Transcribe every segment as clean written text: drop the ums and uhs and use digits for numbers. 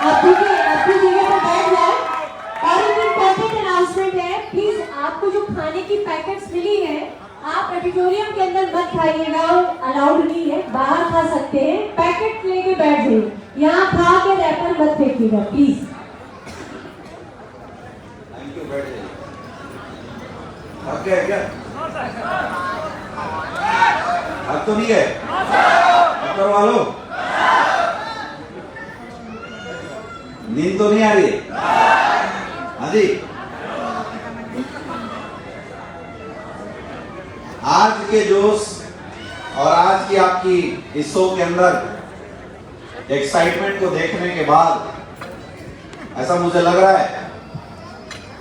अपनी जगह पर बैठ जाए। और एक इम्पोर्टेंट अनाउंसमेंट है, प्लीज आपको जो खाने की पैकेट्स मिली है आप ऑडिटोरियम के अंदर मत खाइएगा, अलाउड नहीं है, बाहर खा सकते हैं। पैकेट लेके बैठ जाइए, यहाँ खा के रैपर मत फेंकिएगा प्लीज। थैंक यू, बैठ जाइए। अब क्या है क्या? अब तो नहीं है, अब करवा लो। नींद तो नहीं आ रही है? हाँ जी। आज के जोश और आज की आपकी इस शो के अंदर एक्साइटमेंट को देखने के बाद ऐसा मुझे लग रहा है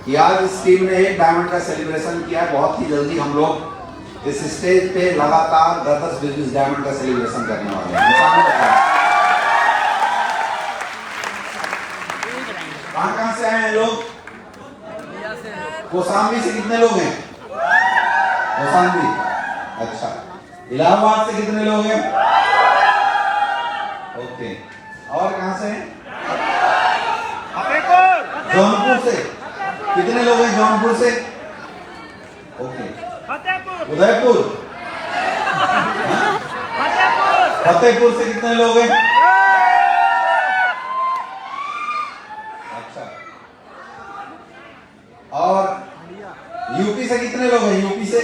कि आज इस टीम ने एक डायमंड का सेलिब्रेशन किया। बहुत ही जल्दी हम लोग इस स्टेज पे लगातार 10-10 20 डायमंड का सेलिब्रेशन करने वाले हैं। कहां से आए हैं लोग? कौशाम्बी से कितने लोग हैं? कौशाम्बी, अच्छा। इलाहाबाद से कितने लोग हैं? ओके। और कहां से हैं? जौनपुर से कितने लोग हैं? जौनपुर से, ओके। उदयपुर, फतेहपुर से कितने लोग हैं? अच्छा। और यूपी से कितने लोग हैं? यूपी से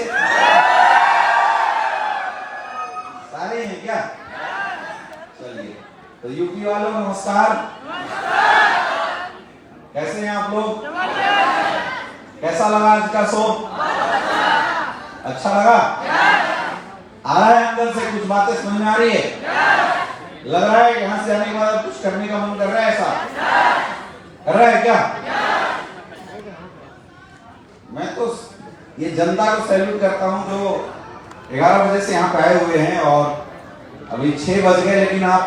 सारे हैं क्या? चलिए, तो यूपी वालों को नमस्कार। कैसे हैं आप लोग? कैसा लगा आज का शो? अच्छा लगा? आ रहा है अंदर से कुछ बातें समझ में आ रही है? लग रहा है यहाँ से आने के बाद कुछ करने का मन कर रहा है? ऐसा कर रहा है क्या? मैं तो ये जनता को सैल्यूट करता हूँ जो 11 बजे से यहाँ पे आए हुए हैं और अभी 6 बज गए, लेकिन आप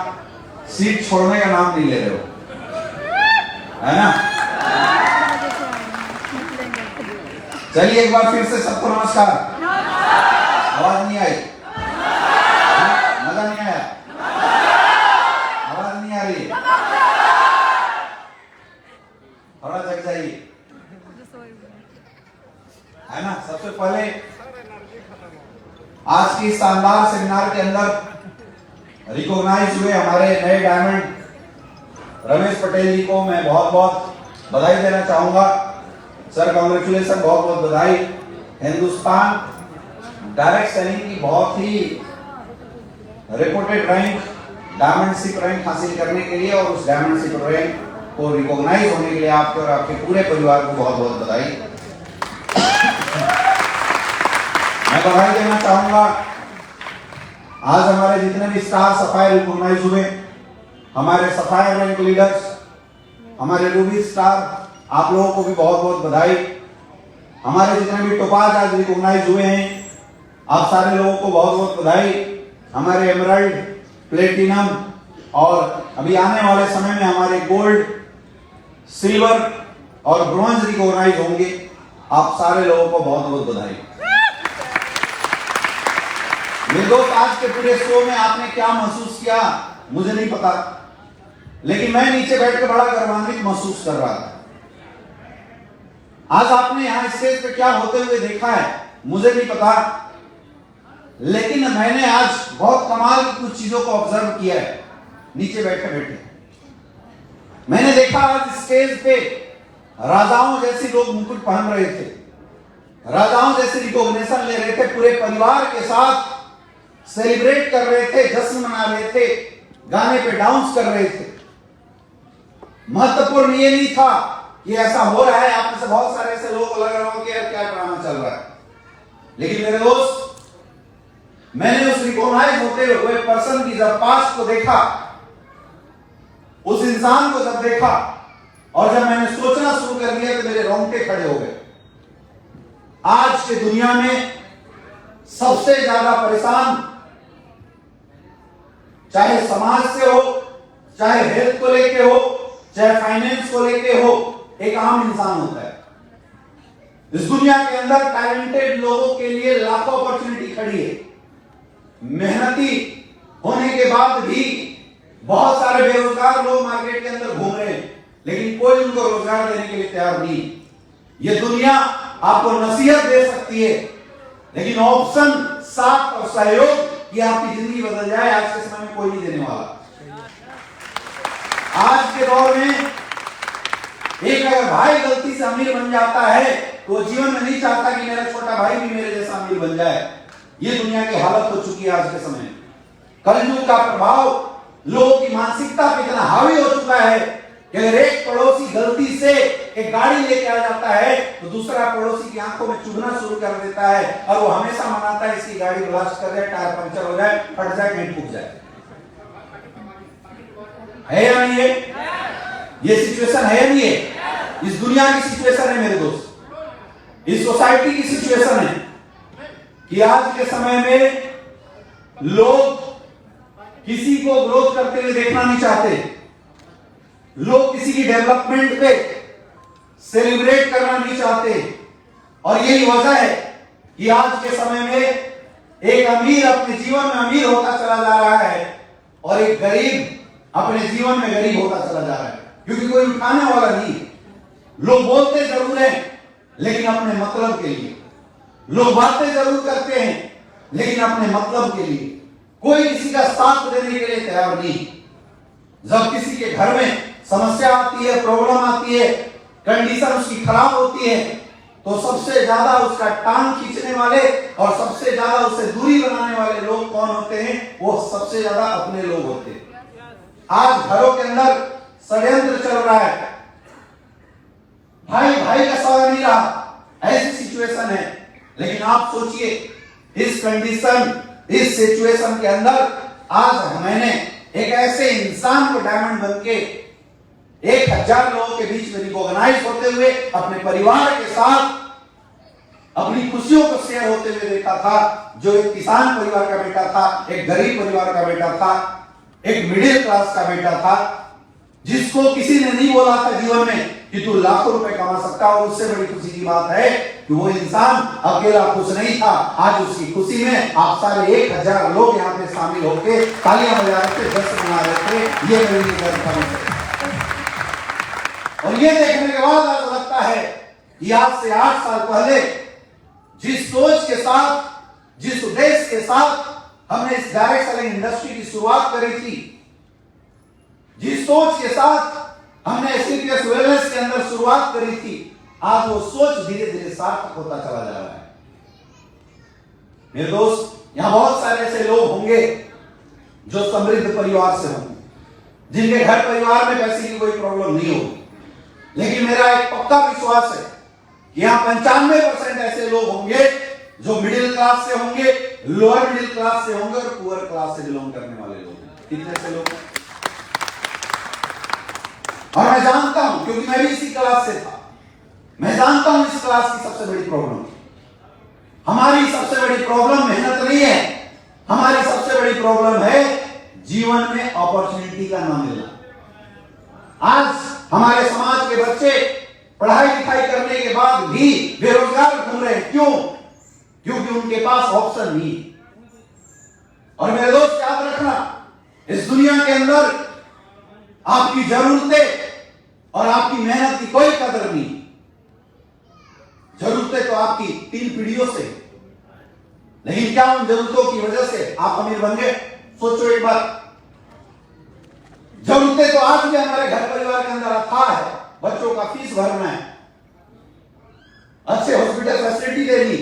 सीट छोड़ने का नाम नहीं ले रहे हो, है ना? चलिए एक बार फिर से सबको नमस्कार। आवाज नहीं आई? मजा नहीं आया? आवाज नहीं आ रही? थोड़ा जग जाइए, है ना? सबसे पहले आज की शानदार सेमिनार के अंदर रिकॉग्नाइज हुए हमारे नए डायमंड रमेश पटेल जी को मैं बहुत बहुत बधाई देना चाहूंगा। सर कांग्रेचुलेशन, बहुत बहुत बधाई। हिंदुस्तान डायरेक्ट सेलिंग की बहुत ही रिपोर्टेड रैंक, डायमंडशिप रैंक हासिल करने के लिए और उस डायमंडशिप रैंक को रिकॉग्नाइज होने के लिए आपके और आपके पूरे परिवार को बहुत बहुत बधाई। मैं बधाई देना चाहूंगा, आज हमारे जितने भी स्टार सफायर रिकॉग्नाइज हुए, हमारे सफायर रैंक लीडर्स, हमारे रूबी स्टार, आप लोगों को भी बहुत बहुत बधाई। हमारे जितने भी टोपाज आज रिकॉग्नाइज हुए हैं, आप सारे लोगों को बहुत बहुत बधाई। हमारे एमराल्ड, प्लेटिनम और अभी आने वाले समय में हमारे गोल्ड, सिल्वर और ब्रॉन्ज रिकॉग्नाइज होंगे। आप सारे लोगों को बहुत बहुत बधाई। मेरे दोस्त, आज के पूरे शो में आपने क्या महसूस किया मुझे नहीं पता, लेकिन मैं नीचे बैठ के बड़ा गर्वान्वित महसूस कर रहा था। आज आपने यहां स्टेज पे क्या होते हुए देखा है मुझे नहीं पता, लेकिन मैंने आज बहुत कमाल की कुछ चीजों को ऑब्जर्व किया है नीचे बैठे बैठे। मैंने देखा आज स्टेज पे राजाओं जैसे लोग मुकुट पहन रहे थे, राजाओं जैसे रिकॉग्निशन ले रहे थे, पूरे परिवार के साथ सेलिब्रेट कर रहे थे, जश्न मना रहे थे, गाने पे डांस कर रहे थे। महत्वपूर्ण ये नहीं था कि ऐसा हो रहा है, आप में से बहुत सारे ऐसे लोग लग रहा हो कि यार क्या ड्रामा चल रहा है, लेकिन मेरे दोस्त, मैंने उस रिकॉग्नाइज होते हुए पर्सन की जब पास्ट को देखा, उस इंसान को जब देखा और जब मैंने सोचना शुरू कर दिया तो मेरे रोंगटे खड़े हो गए। आज की दुनिया में सबसे ज्यादा परेशान चाहे समाज से हो, चाहे हेल्थ को लेके हो, चाहे फाइनेंस को लेके हो, एक आम इंसान होता है। इस दुनिया के अंदर टैलेंटेड लोगों के लिए लाखों अपॉर्चुनिटी खड़ी है। मेहनती होने के बाद भी बहुत सारे बेरोजगार लोग मार्केट के अंदर घूम रहे हैं। लेकिन कोई उनको रोजगार देने के लिए तैयार नहीं। ये दुनिया आपको नसीहत दे सकती है, लेकिन ऑप्शन, साथ और सहयोग कि आपकी जिंदगी बदल जाए, आज के समय में कोई नहीं देने वाला। आज के दौर में एक अगर भाई गलती से अमीर बन जाता है तो वो जीवन में नहीं चाहता कि मेरा छोटा भाई भी मेरे जैसा अमीर बन जाए। ये दुनिया की हालत हो चुकी है आज के समय। कलयुग का प्रभाव लोगों की मानसिकता पे इतना हावी हो चुका है कि अगर एक पड़ोसी गलती से एक गाड़ी लेके आ जाता है तो दूसरा पड़ोसी की आंखों में चुभना शुरू कर देता है और वो हमेशा मनाता है इसकी गाड़ी ब्लास्ट कर जाए, टायर पंचर हो जाए, फट जाए, कहीं फूट जाए। है या नहीं है? ये सिचुएशन है या नहीं है? इस दुनिया की सिचुएशन है मेरे दोस्त, इस सोसाइटी की सिचुएशन है कि आज के समय में लोग किसी को ग्रोथ करते हुए देखना नहीं चाहते। लोग किसी की डेवलपमेंट पे सेलिब्रेट करना नहीं चाहते। और यही वजह है कि आज के समय में एक अमीर अपने जीवन में अमीर होता चला जा रहा है और एक गरीब अपने जीवन में गरीब होता चला जा रहा है, क्योंकि कोई उठाने वाला नहीं। लोग बोलते जरूर हैं लेकिन अपने मतलब के लिए, लोग बातें जरूर करते हैं लेकिन अपने मतलब के लिए। कोई किसी का साथ देने के लिए तैयार नहीं। जब किसी के घर में समस्या आती है, प्रॉब्लम आती है, कंडीशन उसकी खराब होती है, तो सबसे ज्यादा उसका टांग खींचने वाले और सबसे ज्यादा उससे दूरी बनाने वाले लोग कौन होते हैं? वो सबसे ज्यादा अपने लोग होते हैं। आज घरों के अंदर षड्यंत्र चल रहा है, भाई भाई का सवाल नहीं रहा, ऐसी सिचुएशन है। लेकिन आप सोचिए, इस कंडीशन, इस सिचुएशन के अंदर आज मैंने एक ऐसे इंसान को डायमंड बन के 1000 लोगों के बीच में रिकॉग्नाइज होते हुए अपने परिवार के साथ अपनी खुशियों को शेयर होते हुए देखा था, जो एक किसान परिवार का बेटा था, एक गरीब परिवार का बेटा था, एक मिडिल क्लास का बेटा था, जिसको किसी ने नहीं बोला था जीवन में कि तू लाखों रुपए कमा सकता हो। उससे बड़ी खुशी की बात है कि वो इंसान अकेला खुश नहीं था। आज उसकी खुशी में आप सारे 1000 लोग यहाँ पे शामिल होकर तालियां बजा रहे थे, जश्न मना रहे थे। ये मेरे लिए गर्व का विषय है। और ये देखने के बाद आज लगता है कि आज से 8 साल पहले जिस सोच के साथ, जिस उद्देश्य के साथ हमने इस डायरेक्ट सेलिंग इंडस्ट्री की शुरुआत करी थी, जिस सोच के साथ हमने एससीपीएस वेलनेस के अंदर शुरुआत करी थी, आज वो सोच धीरे धीरे सार्थक होता चला जा रहा है। मेरे दोस्त, यहां बहुत सारे ऐसे लोग होंगे जो समृद्ध परिवार से होंगे, जिनके घर परिवार में पैसे की कोई प्रॉब्लम नहीं होगी। लेकिन मेरा एक पक्का विश्वास है कि यहां 95% ऐसे लोग होंगे जो मिडिल क्लास से होंगे, लोअर मिडिल क्लास से होंगे और पुअर क्लास से बिलोंग करने वाले लोग। कितने से लोग? और मैं जानता हूं, क्योंकि मैं भी इसी क्लास से था, मैं जानता हूं इस क्लास की सबसे बड़ी प्रॉब्लम, हमारी सबसे बड़ी प्रॉब्लम मेहनत नहीं है, हमारी सबसे बड़ी प्रॉब्लम है जीवन में अपॉर्चुनिटी का ना मिलना। आज हमारे समाज के बच्चे पढ़ाई लिखाई करने के बाद भी बेरोजगार घूम रहे हैं। क्यों? क्योंकि उनके पास ऑप्शन नहीं। और मेरे दोस्त याद रखना, इस दुनिया के अंदर आपकी जरूरतें और आपकी मेहनत की कोई कदर नहीं। जरूरतें तो आपकी 3 पीढ़ियों से, लेकिन क्या उन जरूरतों की वजह से आप अमीर बन गए? सोचो एक बार। जरूरतें तो आज भी हमारे घर परिवार के अंदर अथाह है। बच्चों का फीस भरना है, अच्छे हॉस्पिटल फैसिलिटी देनी,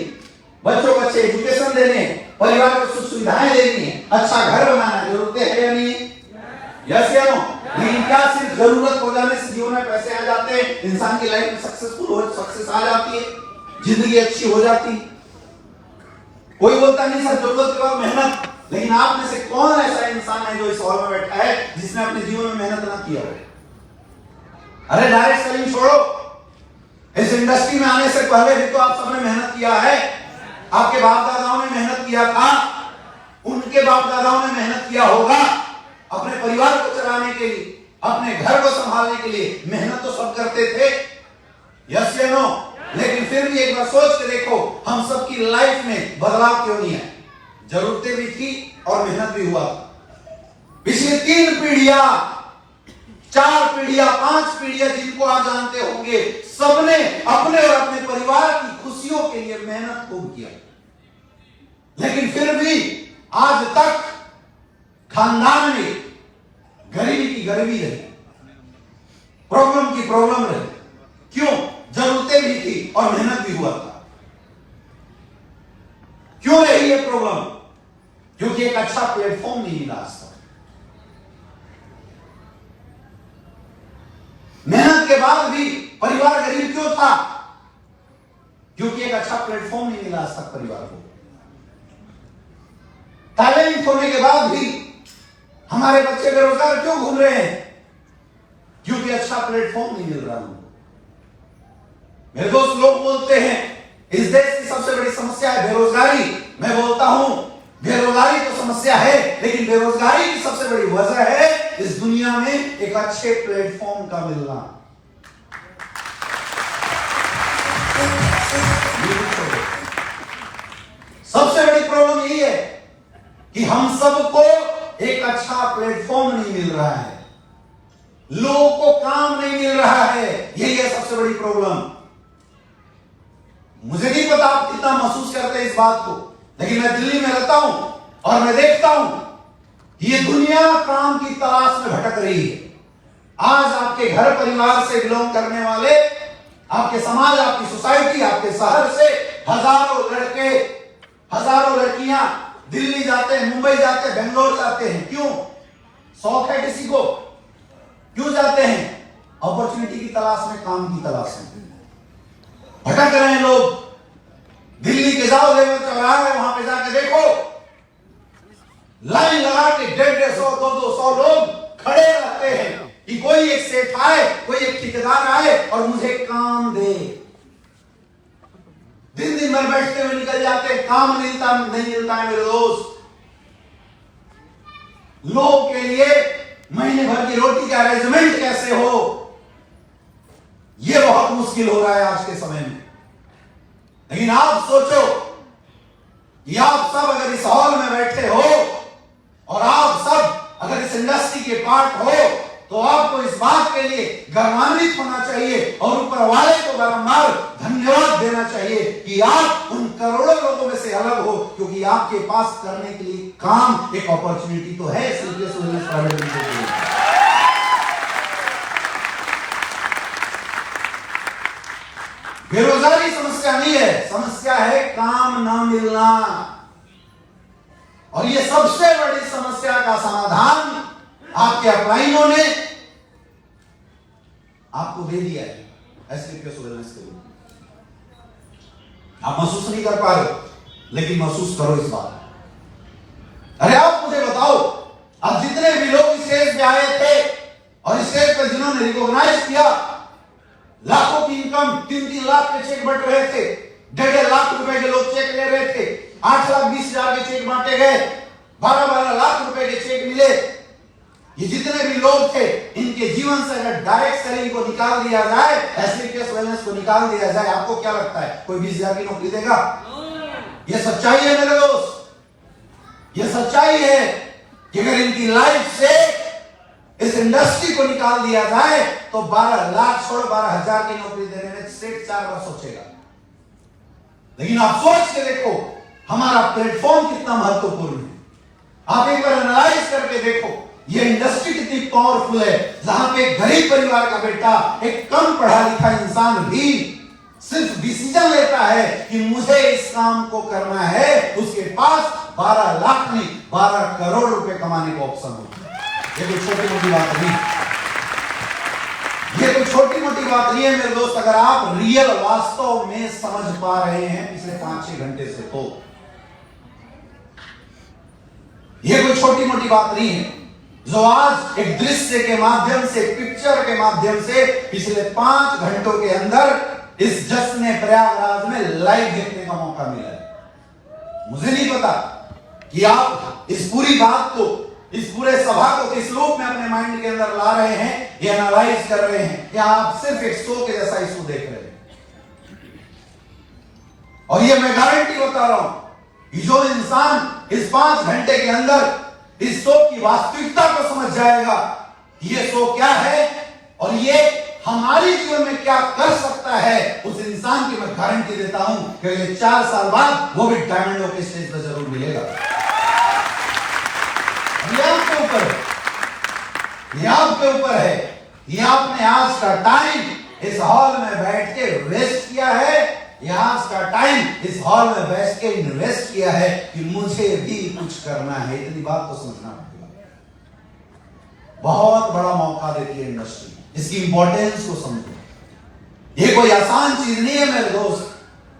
बच्चों को अच्छे एजुकेशन देने, परिवार को सुख सुविधाएं देनी है, अच्छा घर बनाना है। जरूरतें है या नहीं? यस या नो? लेकिन क्या सिर्फ जरूरत हो जाने से जीवन में पैसे आ जाते हैं, इंसान की लाइफ में सक्सेस आ जाती है, जिंदगी अच्छी हो जाती? कोई बोलता नहीं सर जरूरत के बाद मेहनत। लेकिन आप में से कौन ऐसा इंसान है जो इस हॉल में बैठा है जिसने अपने जीवन में मेहनत ना किया हो? अरे डायरेक्ट सेलिंग छोड़ो, इस इंडस्ट्री में आने से पहले भी तो आप सबने मेहनत किया है। आपके बाप दादाओं ने मेहनत किया था, उनके बाप दादाओं ने मेहनत किया होगा अपने परिवार को चलाने के लिए, अपने घर को संभालने के लिए। मेहनत तो सब करते थे, यस या नो? लेकिन फिर भी एक बार सोच के देखो, हम सबकी लाइफ में बदलाव क्यों नहीं है? जरूरतें भी थी और मेहनत भी हुआ। पिछली 3 पीढ़ियां 4 पीढ़ियां 5 पीढ़ियां जिनको आप जानते होंगे, सबने अपने और अपने परिवार की खुशियों के लिए मेहनत खूब किया, लेकिन फिर भी आज तक खानदान में गरीबी की गरीबी रही, प्रॉब्लम की प्रॉब्लम रही। क्यों? जरूरतें भी थी और मेहनत भी हुआ था। क्यों रही ये प्रॉब्लम? क्योंकि एक अच्छा प्लेटफॉर्म नहीं मिला आज तक। मेहनत के बाद भी परिवार गरीब क्यों था? क्योंकि एक अच्छा प्लेटफॉर्म नहीं मिला आज तक परिवार को। टैलेंट होने के बाद भी हमारे बच्चे बेरोजगार क्यों घूम रहे हैं? क्योंकि अच्छा प्लेटफॉर्म नहीं मिल रहा उनको। मेरे दोस्त लोग बोलते हैं इस देश की सबसे बड़ी समस्या है बेरोजगारी। मैं बोलता हूं बेरोजगारी तो समस्या है, लेकिन बेरोजगारी की सबसे बड़ी वजह है इस दुनिया में एक अच्छे प्लेटफॉर्म का मिलना। सबसे बड़ी प्रॉब्लम यही है कि हम सबको एक अच्छा प्लेटफॉर्म नहीं मिल रहा है, लोगों को काम नहीं मिल रहा है। यही है सबसे बड़ी प्रॉब्लम। मुझे नहीं पता आप कितना महसूस करते हैं इस बात को, लेकिन मैं दिल्ली में रहता हूं और मैं देखता हूं कि ये दुनिया काम की तलाश में भटक रही है। आज आपके घर परिवार से बिलोंग करने वाले, आपके समाज, आपकी सोसाइटी, आपके शहर से हजारों लड़के, हजारों लड़कियां दिल्ली जाते हैं, मुंबई जाते हैं, बेंगलोर जाते हैं। क्यों? शौक है किसी को? क्यों जाते हैं? अपॉर्चुनिटी की तलाश में, काम की तलाश में भटक रहे हैं लोग। दिल्ली के जाओ, लेवल चौराहे, वहां पे जाके देखो, लाइन लगा के 150, 200 लोग खड़े रहते हैं कि कोई एक सेठ आए, कोई एक ठेकेदार आए और मुझे काम दे। दिन दिन भर बैठते हुए निकल जाते हैं, काम नहीं मिलता है मेरे दोस्त। लोग के लिए महीने भर की रोटी का अरेंजमेंट कैसे हो, यह बहुत मुश्किल हो रहा है आज के समय में। लेकिन आप सोचो कि आप सब अगर इस हॉल में बैठे हो और आप सब अगर इस इंडस्ट्री के पार्ट हो, तो आपको इस बात के लिए गर्वान्वित होना चाहिए और ऊपर वाले को बारंबार धन्यवाद देना चाहिए कि आप उन करोड़ों लोगों में से अलग हो, क्योंकि आपके पास करने के लिए काम, एक अपॉर्चुनिटी तो है सीपीएस वेलनेस प्राइवेट लिमिटेड के लिए। बेरोजगारी समस्या नहीं है, समस्या है काम ना मिलना। और ये सबसे बड़ी समस्या का समाधान आपके अपलाइनों ने आपको दे दिया है सीपीएस वेलनेस के लिए। आप महसूस नहीं कर पा रहे, लेकिन महसूस करो इस बात। अरे आप मुझे बताओ, अब जितने भी लोग इस स्टेज पे आए थे और इस स्टेज पर जिन्होंने रिकॉग्नाइज किया, लाखों की इनकम, 3-3 लाख के चेक बंट रहे थे, 1.5 लाख रुपए के लोग चेक ले रहे थे, 8,20,000 के चेक बांटे गए, 12-12 लाख रुपए के चेक मिले। ये जितने भी लोग थे, इनके जीवन से अगर डायरेक्ट सैलरी को निकाल दिया जाए, सीपीएस वेलनेस को निकाल दिया जाए, आपको क्या लगता है कोई 20,000 की नौकरी देगा? ये सच्चाई है मेरे दोस्त, ये सच्चाई है कि अगर इनकी लाइफ से इस इंडस्ट्री को निकाल दिया जाए तो 12 लाख छोड़ 12,000 की नौकरी देने में स्टेट 4 बार सोचेगा। लेकिन आप सोच के देखो हमारा प्लेटफॉर्म कितना महत्वपूर्ण है। आप एक बार एनालाइज करके देखो ये इंडस्ट्री कितनी पावरफुल है, जहां पे एक गरीब परिवार का बेटा, एक कम पढ़ा लिखा इंसान भी सिर्फ डिसीजन लेता है कि मुझे इस काम को करना है, उसके पास 12 लाख नहीं 12 करोड़ रुपए कमाने का ऑप्शन होता है। ये कोई छोटी मोटी बात नहीं, ये कोई छोटी मोटी बात नहीं है मेरे दोस्त। अगर आप रियल वास्तव में समझ पा रहे हैं पिछले 5-6 घंटे से, तो ये कोई छोटी मोटी बात नहीं है जो आज एक दृश्य के माध्यम से, पिक्चर के माध्यम से पिछले 5 घंटों के अंदर इस जश्न प्रयागराज में लाइव देखने का मौका मिला है। मुझे नहीं पता कि आप इस पूरी बात को, इस पूरे सभा को किस रूप में अपने माइंड के अंदर ला रहे हैं, या एनालाइज कर रहे हैं, या आप सिर्फ एक शो के जैसा इसको देख रहे हैं। और ये मैं गारंटी बता रहा हूं कि जो इंसान इस 5 घंटे के अंदर इस शो की वास्तविकता को समझ जाएगा, ये शो क्या है और ये हमारे जीवन में क्या कर सकता है, उस इंसान की मैं गारंटी देता हूं कि ये 4 साल बाद वो भी डायमंडों के स्टेज पर जरूर मिलेगा। ये आपके ऊपर है, ये आपके ऊपर है। ये आपने आज का टाइम इस हॉल में बैठ के वेस्ट किया है, ये आज का टाइम इस हॉल में बैठ के इन्वेस्ट किया है कि मुझे भी कुछ करना है। इतनी बात तो समझना पड़ेगा। बहुत बड़ा मौका देती है इंडस्ट्री, इसकी इंपॉर्टेंस को समझो। ये कोई आसान चीज नहीं है मेरे दोस्त।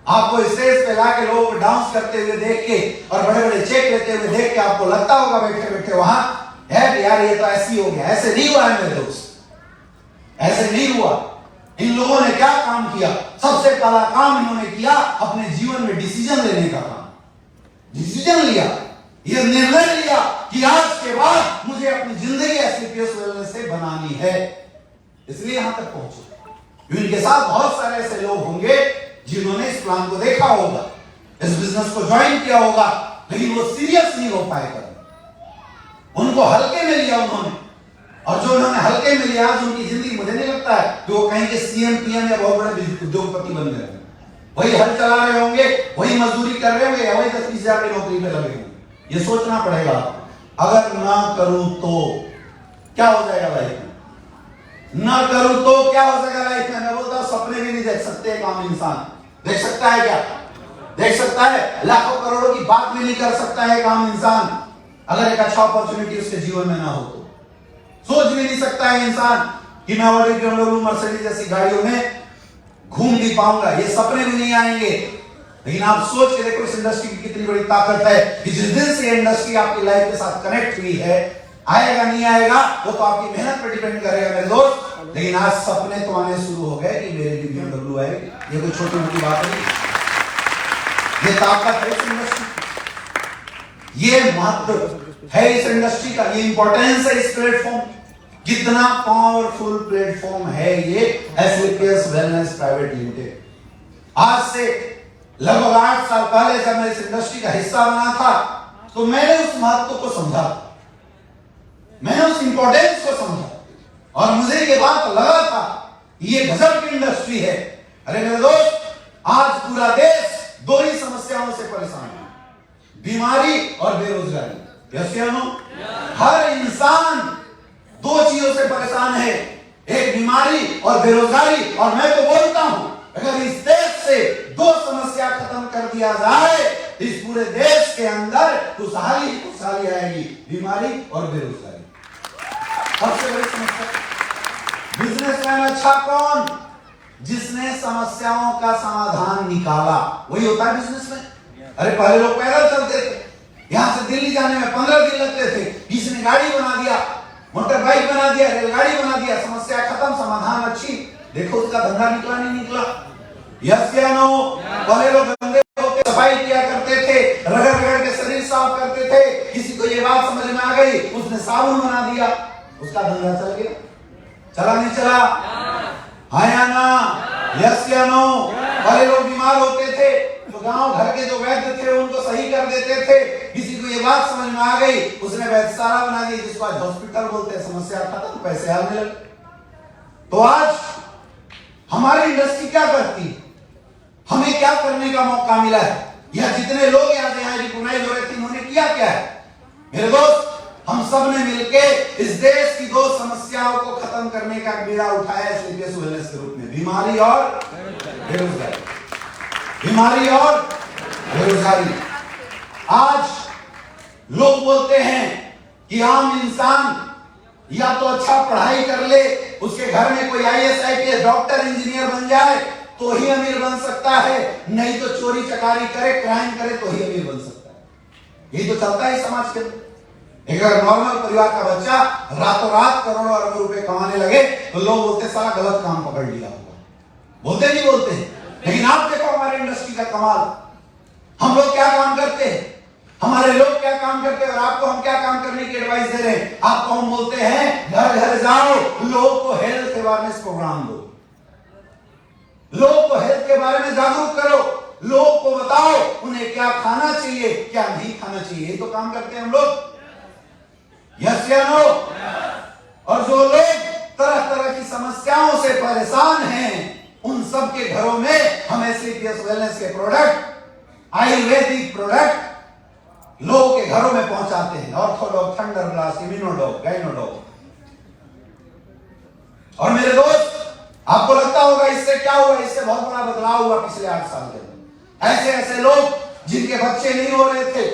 आपको स्टेज पे लाके लोग डांस करते हुए देख के और बड़े बड़े चेक लेते हुए देख के आपको लगता होगा बैठे बैठे वहां है कि यार ये तो ऐसी हो गया। ऐसे नहीं हुआ है मेरे दोस्त, ऐसे नहीं हुआ। इन लोगों ने क्या काम किया? सबसे पहला काम इन्होंने किया अपने जीवन में डिसीजन लेने का काम। डिसीजन लिया, ये निर्णय लिया कि आज के बाद मुझे अपनी जिंदगी एसलीपीएस वेलनेस से बनानी है, इसलिए यहां तक पहुंचे। इनके साथ बहुत सारे ऐसे लोग होंगे जिन्होंने इस प्लान को देखा होगा, इस बिजनेस को ज्वाइन किया होगा, लेकिन वो सीरियस नहीं हो पाएगा। उनको हल्के में लिया उन्होंने, और जो उन्होंने हल्के में लिया आज उनकी जिंदगी, मुझे नहीं लगता है कि वो कहीं के सीएम पीएम या बहुत बड़े उद्योगपति बन गए। वही हल चला रहे होंगे, वही मजदूरी कर रहे होंगे, या वही 10-20 हजार की नौकरी पे लगे होंगे। ये सोचना पड़ेगा, अगर ना करूं तो क्या हो जाएगा लाइफ में, ना करूं तो क्या हो जाएगा लाइफ में। मैं बोलता हूं सपने भी नहीं देख सकते एक आम इंसान। देख सकता है क्या? देख सकता है? लाखों करोड़ों की बात भी नहीं कर सकता है एक आम इंसान, अगर एक अच्छा अपॉर्चुनिटी उसके जीवन में ना हो तो। सोच भी नहीं सकता है इंसान कि मैं ऑडी BMW मर्सिडीज जैसी गाड़ियों में घूम भी पाऊंगा। ये सपने भी नहीं आएंगे। लेकिन आप सोच के देखो इस इंडस्ट्री की कितनी बड़ी ताकत है कि जिस दिन से इंडस्ट्री आपकी लाइफ के साथ कनेक्ट हुई है, आएगा नहीं आएगा वो तो आपकी मेहनत पर डिपेंड करेगा मेरे दोस्त। लेकिन आज सपने तो आने शुरू हो गए कि मेरे लिए BMW आएगी। ये कोई छोटी मोटी बात नहीं, ये ताकत है इस इंडस्ट्री, ये महत्व है इस इंडस्ट्री का, ये इंपॉर्टेंस है इस प्लेटफॉर्म। कितना पावरफुल प्लेटफॉर्म है ये एसलीपीएस वेलनेस प्राइवेट लिमिटेड। आज से लगभग 8 साल पहले जब मैं इस इंडस्ट्री का हिस्सा बना था तो मैंने उस महत्व को समझा, मैंने उस इंपॉर्टेंस को समझा, और मुझे ये बात लगा था ये गजब की इंडस्ट्री है। अरे मेरे दोस्त, आज पूरा देश 2 ही समस्याओं से परेशान है, बीमारी और बेरोजगारी। यस या नो? हर इंसान 2 चीजों से परेशान है, एक बीमारी और बेरोजगारी। और मैं तो बोलता हूं अगर इस देश से 2 समस्या खत्म कर दिया जाए, इस पूरे देश के अंदर खुशहाली खुशहाली आएगी, बीमारी और बेरोजगारी। सबसे बड़ी समस्या बिजनेसमैन अच्छा कौन? जिसने समस्याओं का समाधान निकाला, वही होता है बिजनेसमैन। अरे पहले लोग पैदल चलते थे, यहां से दिल्ली जाने में 15 दिन लगते थे, किसी ने गाड़ी बना दिया, मोटर बाइक बना दिया, रेलगाड़ी बना दिया, समस्या खत्म, समाधान अच्छी। देखो उसका धंधा निकला नहीं निकला। यस या नो? पहले लोग गंदे होते सफाई किया करते थे, रगड़ रगड़ के शरीर साफ करते थे, किसी को ये बात समझ में आ गई, उसने साबुन बना दिया, उसका धंधा चल गया। चला नहीं चला? हाँ या ना? यस या नो? पहले लोग बीमार होते थे तो गांव घर के जो वैद्य थे उनको सही कर देते थे, किसी को ये बात समझ में आ गई, उसने वैद्यशाला बना दी जिसको आज हॉस्पिटल बोलते हैं, समस्या खत्म, पैसे आने लगे। तो आज हमारी इंडस्ट्री क्या करती है, हमें क्या करने का मौका मिला है, यह जितने लोग यहाँ रिकॉग्नाइज हो रहे थे इन्होंने किया क्या है? मेरे दोस्त, हम सब ने मिलके इस देश की 2 समस्याओं को खत्म करने का बीड़ा उठाया एसलीपीएस वेलनेस के रूप में, बीमारी और बेरोजगारी। बीमारी और बेरोजगारी। आज लोग बोलते हैं कि आम इंसान या तो अच्छा पढ़ाई कर ले, उसके घर में कोई आईएएस आईपीएस डॉक्टर इंजीनियर बन जाए तो ही अमीर बन सकता है, नहीं तो चोरी चकारी करे, क्राइम करे तो ही अमीर बन सकता है। यही तो चलता है समाज के अंदर। अगर नॉर्मल परिवार का बच्चा रातों रात करोड़ों अरबों रुपए कमाने लगे तो लोग बोलते साला गलत काम पकड़ लिया होगा, बोलते नहीं बोलते? लेकिन आप देखो हमारे इंडस्ट्री का कमाल, हम लोग क्या काम करते हैं, हमारे लोग क्या काम करते हैं, और आपको हम क्या काम करने की एडवाइस दे रहे हैं। आपको हम बोलते हैं घर घर जाओ, लोगों को हेल्थ अवेयरनेस प्रोग्राम दो, लोगों को हेल्थ के बारे में जागरूक करो, लोगों को बताओ उन्हें क्या खाना चाहिए क्या नहीं खाना चाहिए। ये तो काम करते हैं हम लोग। यस या नो? और जो लोग तरह तरह की समस्याओं से परेशान हैं, उन सब के घरों में हम एससीपीएस वेलनेस के प्रोडक्ट, आयुर्वेदिक प्रोडक्ट लोगों के घरों में पहुंचाते हैं। Orthodoc, Thunder Blast, Immunodoc, Gynodoc. और मेरे दोस्त, आपको लगता होगा इससे क्या हुआ, इससे बहुत बड़ा बदलाव हुआ पिछले 8 साल के अंदर। ऐसे ऐसे लोग जिनके बच्चे नहीं हो रहे थे,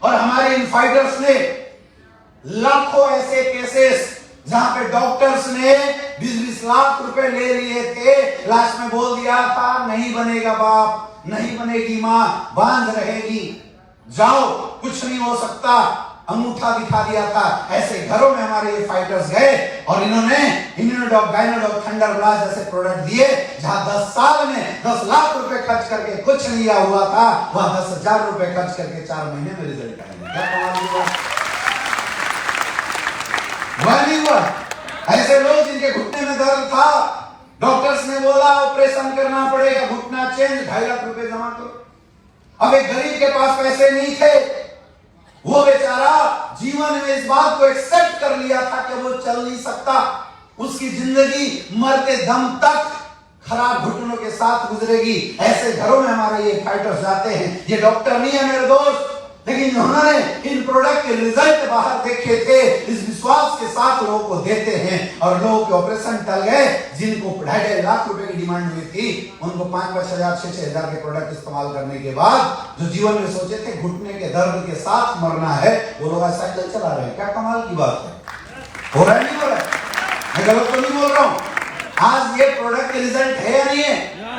और हमारे इन फाइटर्स ने लाखों ऐसे केसेस जहां पे डॉक्टर्स ने 20-20 लाख रुपए ले लिए थे, लास्ट में बोल दिया था नहीं बनेगा बाप, नहीं बनेगी मां, बांझ रहेगी, जाओ कुछ नहीं हो सकता, अंगूठा दिखा दिया था। ऐसे घरों में हमारे ये फाइटर्स गए और इन्होंने इम्यूनोडॉक, गाइनोडॉक, थंडर ब्लास्ट जैसे प्रोडक्ट दिए। जहां 10 साल में 10 लाख रुपए खर्च करके कुछ नहीं हुआ था, वहां 10,000 रुपए खर्च करके 4 महीने में रिजल्ट आएगा। क्या कमाल हुआ? वह नहीं हुआ। ऐसे लोग जिनके घुटने में दर्द था, डॉक्टर्स ने बोला ऑपरेशन करना पड़ेगा, घुटना चेंज, 2.5 लाख रुपए जमा करो। अब एक गरीब के पास पैसे नहीं थे, वो बेचारा जीवन में इस बात को एक्सेप्ट कर लिया था कि वो चल नहीं सकता, उसकी जिंदगी मरते दम तक खराब घुटनों के साथ गुजरेगी। ऐसे घरों में हमारे ये फाइटर्स जाते हैं। ये डॉक्टर नहीं है मेरे दोस्त, लेकिन उन्होंने इन प्रोडक्ट के रिजल्ट बाहर देखे थे, इस विश्वास के साथ लोगों को देते हैं और लोगों के ऑपरेशन टल गए। जिनको 2.5 लाख रुपए की डिमांड हुई थी, उनको 5-5 हजार, 6-6 हजार के प्रोडक्ट इस्तेमाल करने के बाद जो जीवन में सोचे थे घुटने के दर्द के साथ मरना है, वो लोग साइकिल चला रहे हैं। क्या कमाल की बात है। हो रहा है नहीं हो रहा है? मैं गलत तो नहीं बोल रहा हूं। आज ये प्रोडक्ट के रिजल्ट है या नहीं है?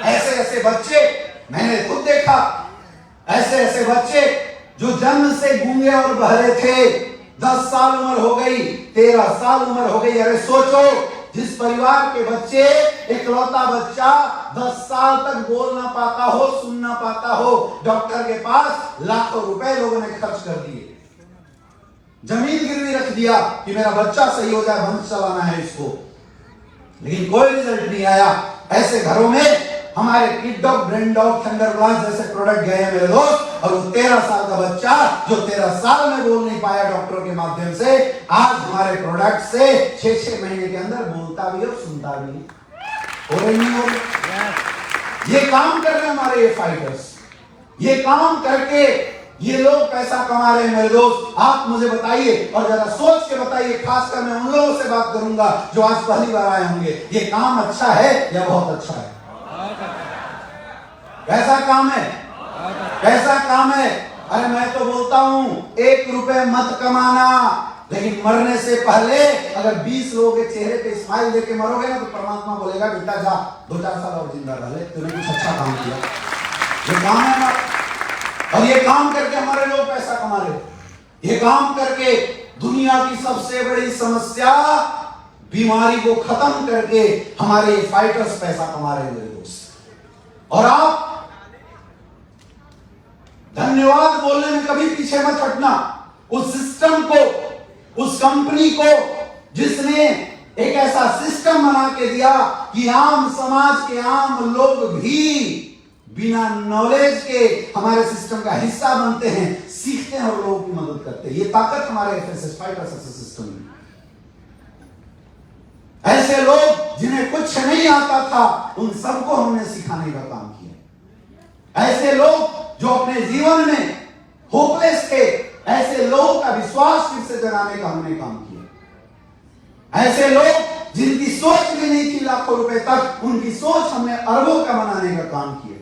ऐसे ऐसे बच्चे मैंने खुद देखा, ऐसे ऐसे बच्चे जो जन्म से गूंगे और बहरे थे, 10 साल उम्र हो गई, 13 साल उम्र हो गई। अरे सोचो, जिस परिवार के बच्चे, इकलौता बच्चा 10 साल तक बोल ना पाता हो, सुन ना पाता हो, डॉक्टर के पास लाखों रुपए लोगों ने खर्च कर दिए, जमीन गिरवी रख दिया कि मेरा बच्चा सही हो जाए, वंश चलाना है इसको, लेकिन कोई रिजल्ट नहीं आया। ऐसे घरों में हमारे kid dog, brain dog, thunder blast जैसे प्रोडक्ट गए हैं मेरे दोस्त। और वो 13 साल का बच्चा जो 13 साल में बोल नहीं पाया डॉक्टरों के माध्यम से, आज हमारे प्रोडक्ट से 6-6 महीने के अंदर बोलता भी और सुनता भी। हो रही नहीं हो रही? ये काम कर रहे हैं हमारे ये फाइटर्स, ये काम करके ये लोग पैसा कमा रहे हैं मेरे दोस्त। आप मुझे बताइए और जरा सोच के बताइए, खासकर मैं उन लोगों से बात करूंगा जो आज पहली बार आए होंगे, ये काम अच्छा है या बहुत अच्छा है? कैसा काम है? कैसा काम है? अरे मैं तो बोलता हूं 1 रुपए मत कमाना, लेकिन मरने से पहले अगर 20 लोगों के चेहरे पे स्माइल देके मरोगे ना, तो परमात्मा बोलेगा बेटा जा 2-4 साल और जिंदा रह ले, तूने कुछ अच्छा काम किया। ये काम है ना। और ये काम करके हमारे लोग पैसा कमा रहे। ये काम करके दुनिया की सबसे बड़ी समस्या, बीमारी को खत्म करके हमारे फाइटर्स पैसा कमा रहे हैं मेरे दोस्त। और आप धन्यवाद बोलने में कभी पीछे मत हटना। उस सिस्टम को, उस कंपनी को जिसने एक ऐसा सिस्टम बना के दिया कि आम समाज के आम लोग भी बिना नॉलेज के हमारे सिस्टम का हिस्सा बनते हैं, सीखते हैं और लोगों की मदद करते हैं। ये ताकत हमारे एफएसएस फाइटर सक्सेस सिस्टम में। ऐसे लोग जिन्हें कुछ नहीं आता था, उन सबको हमने सिखाने का काम किया। ऐसे लोग जो अपने जीवन में होपलेस थे, ऐसे लोगों का विश्वास फिर से जगाने का हमने काम किया। ऐसे लोग जिनकी सोच भी नहीं थी लाखों रुपए तक, उनकी सोच हमने अरबों का बनाने का काम किया।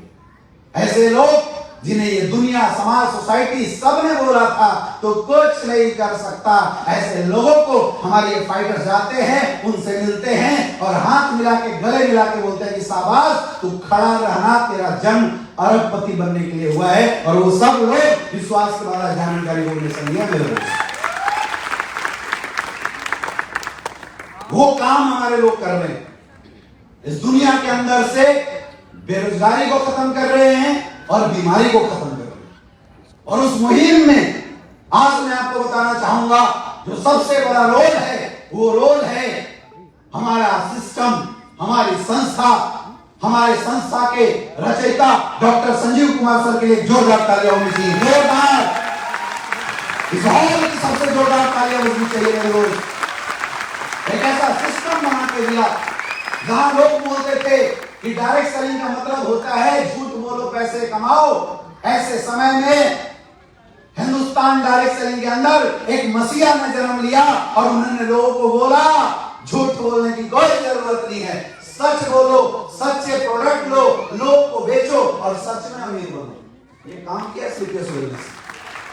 ऐसे लोग जिन्हें ये दुनिया, समाज, सोसाइटी सबने बोला था तो कुछ नहीं कर सकता, ऐसे लोगों को हमारे ये फाइटर्स जाते हैं, उनसे मिलते हैं और हाथ मिला के, गले मिला के बोलते हैं कि शाबाश, तू खड़ा रहना, तेरा जन्म अरबपति बनने के लिए हुआ है। और वो सब लोग विश्वास के द्वारा जानकारी बोलने समझिए मेरे दोस्त, वो काम हमारे लोग कर रहे हैं। इस दुनिया के अंदर से बेरोजगारी को खत्म कर रहे हैं और बीमारी को खत्म कर रहे हैं। और उस मुहिम में आज मैं आपको बताना चाहूंगा, जो सबसे बड़ा रोल है, वो रोल है हमारा सिस्टम, हमारी संस्था, हमारे संस्था के रचयिता डॉक्टर संजीव कुमार सर के लिए जोरदार तालियां होनी चाहिए। जोरदार, इस हॉल की सबसे जोरदार तालियां होनी चाहिए मेरे दोस्त। एक ऐसा सिस्टम बना के दिया जहां लोग बोलते थे कि डायरेक्ट सेलिंग का मतलब होता है झूठ बोलो पैसे कमाओ। ऐसे समय में हिंदुस्तान डायरेक्ट सेलिंग के अंदर एक मसीहा ने जन्म लिया और उन्होंने लोगों को बोला झूठ बोलने की कोई जरूरत नहीं है, सच बोलो, सच्चे प्रोडक्ट लो, लोग को बेचो और सच में अमीर बनो। ये काम किया स्लीपर्स वेलनेस।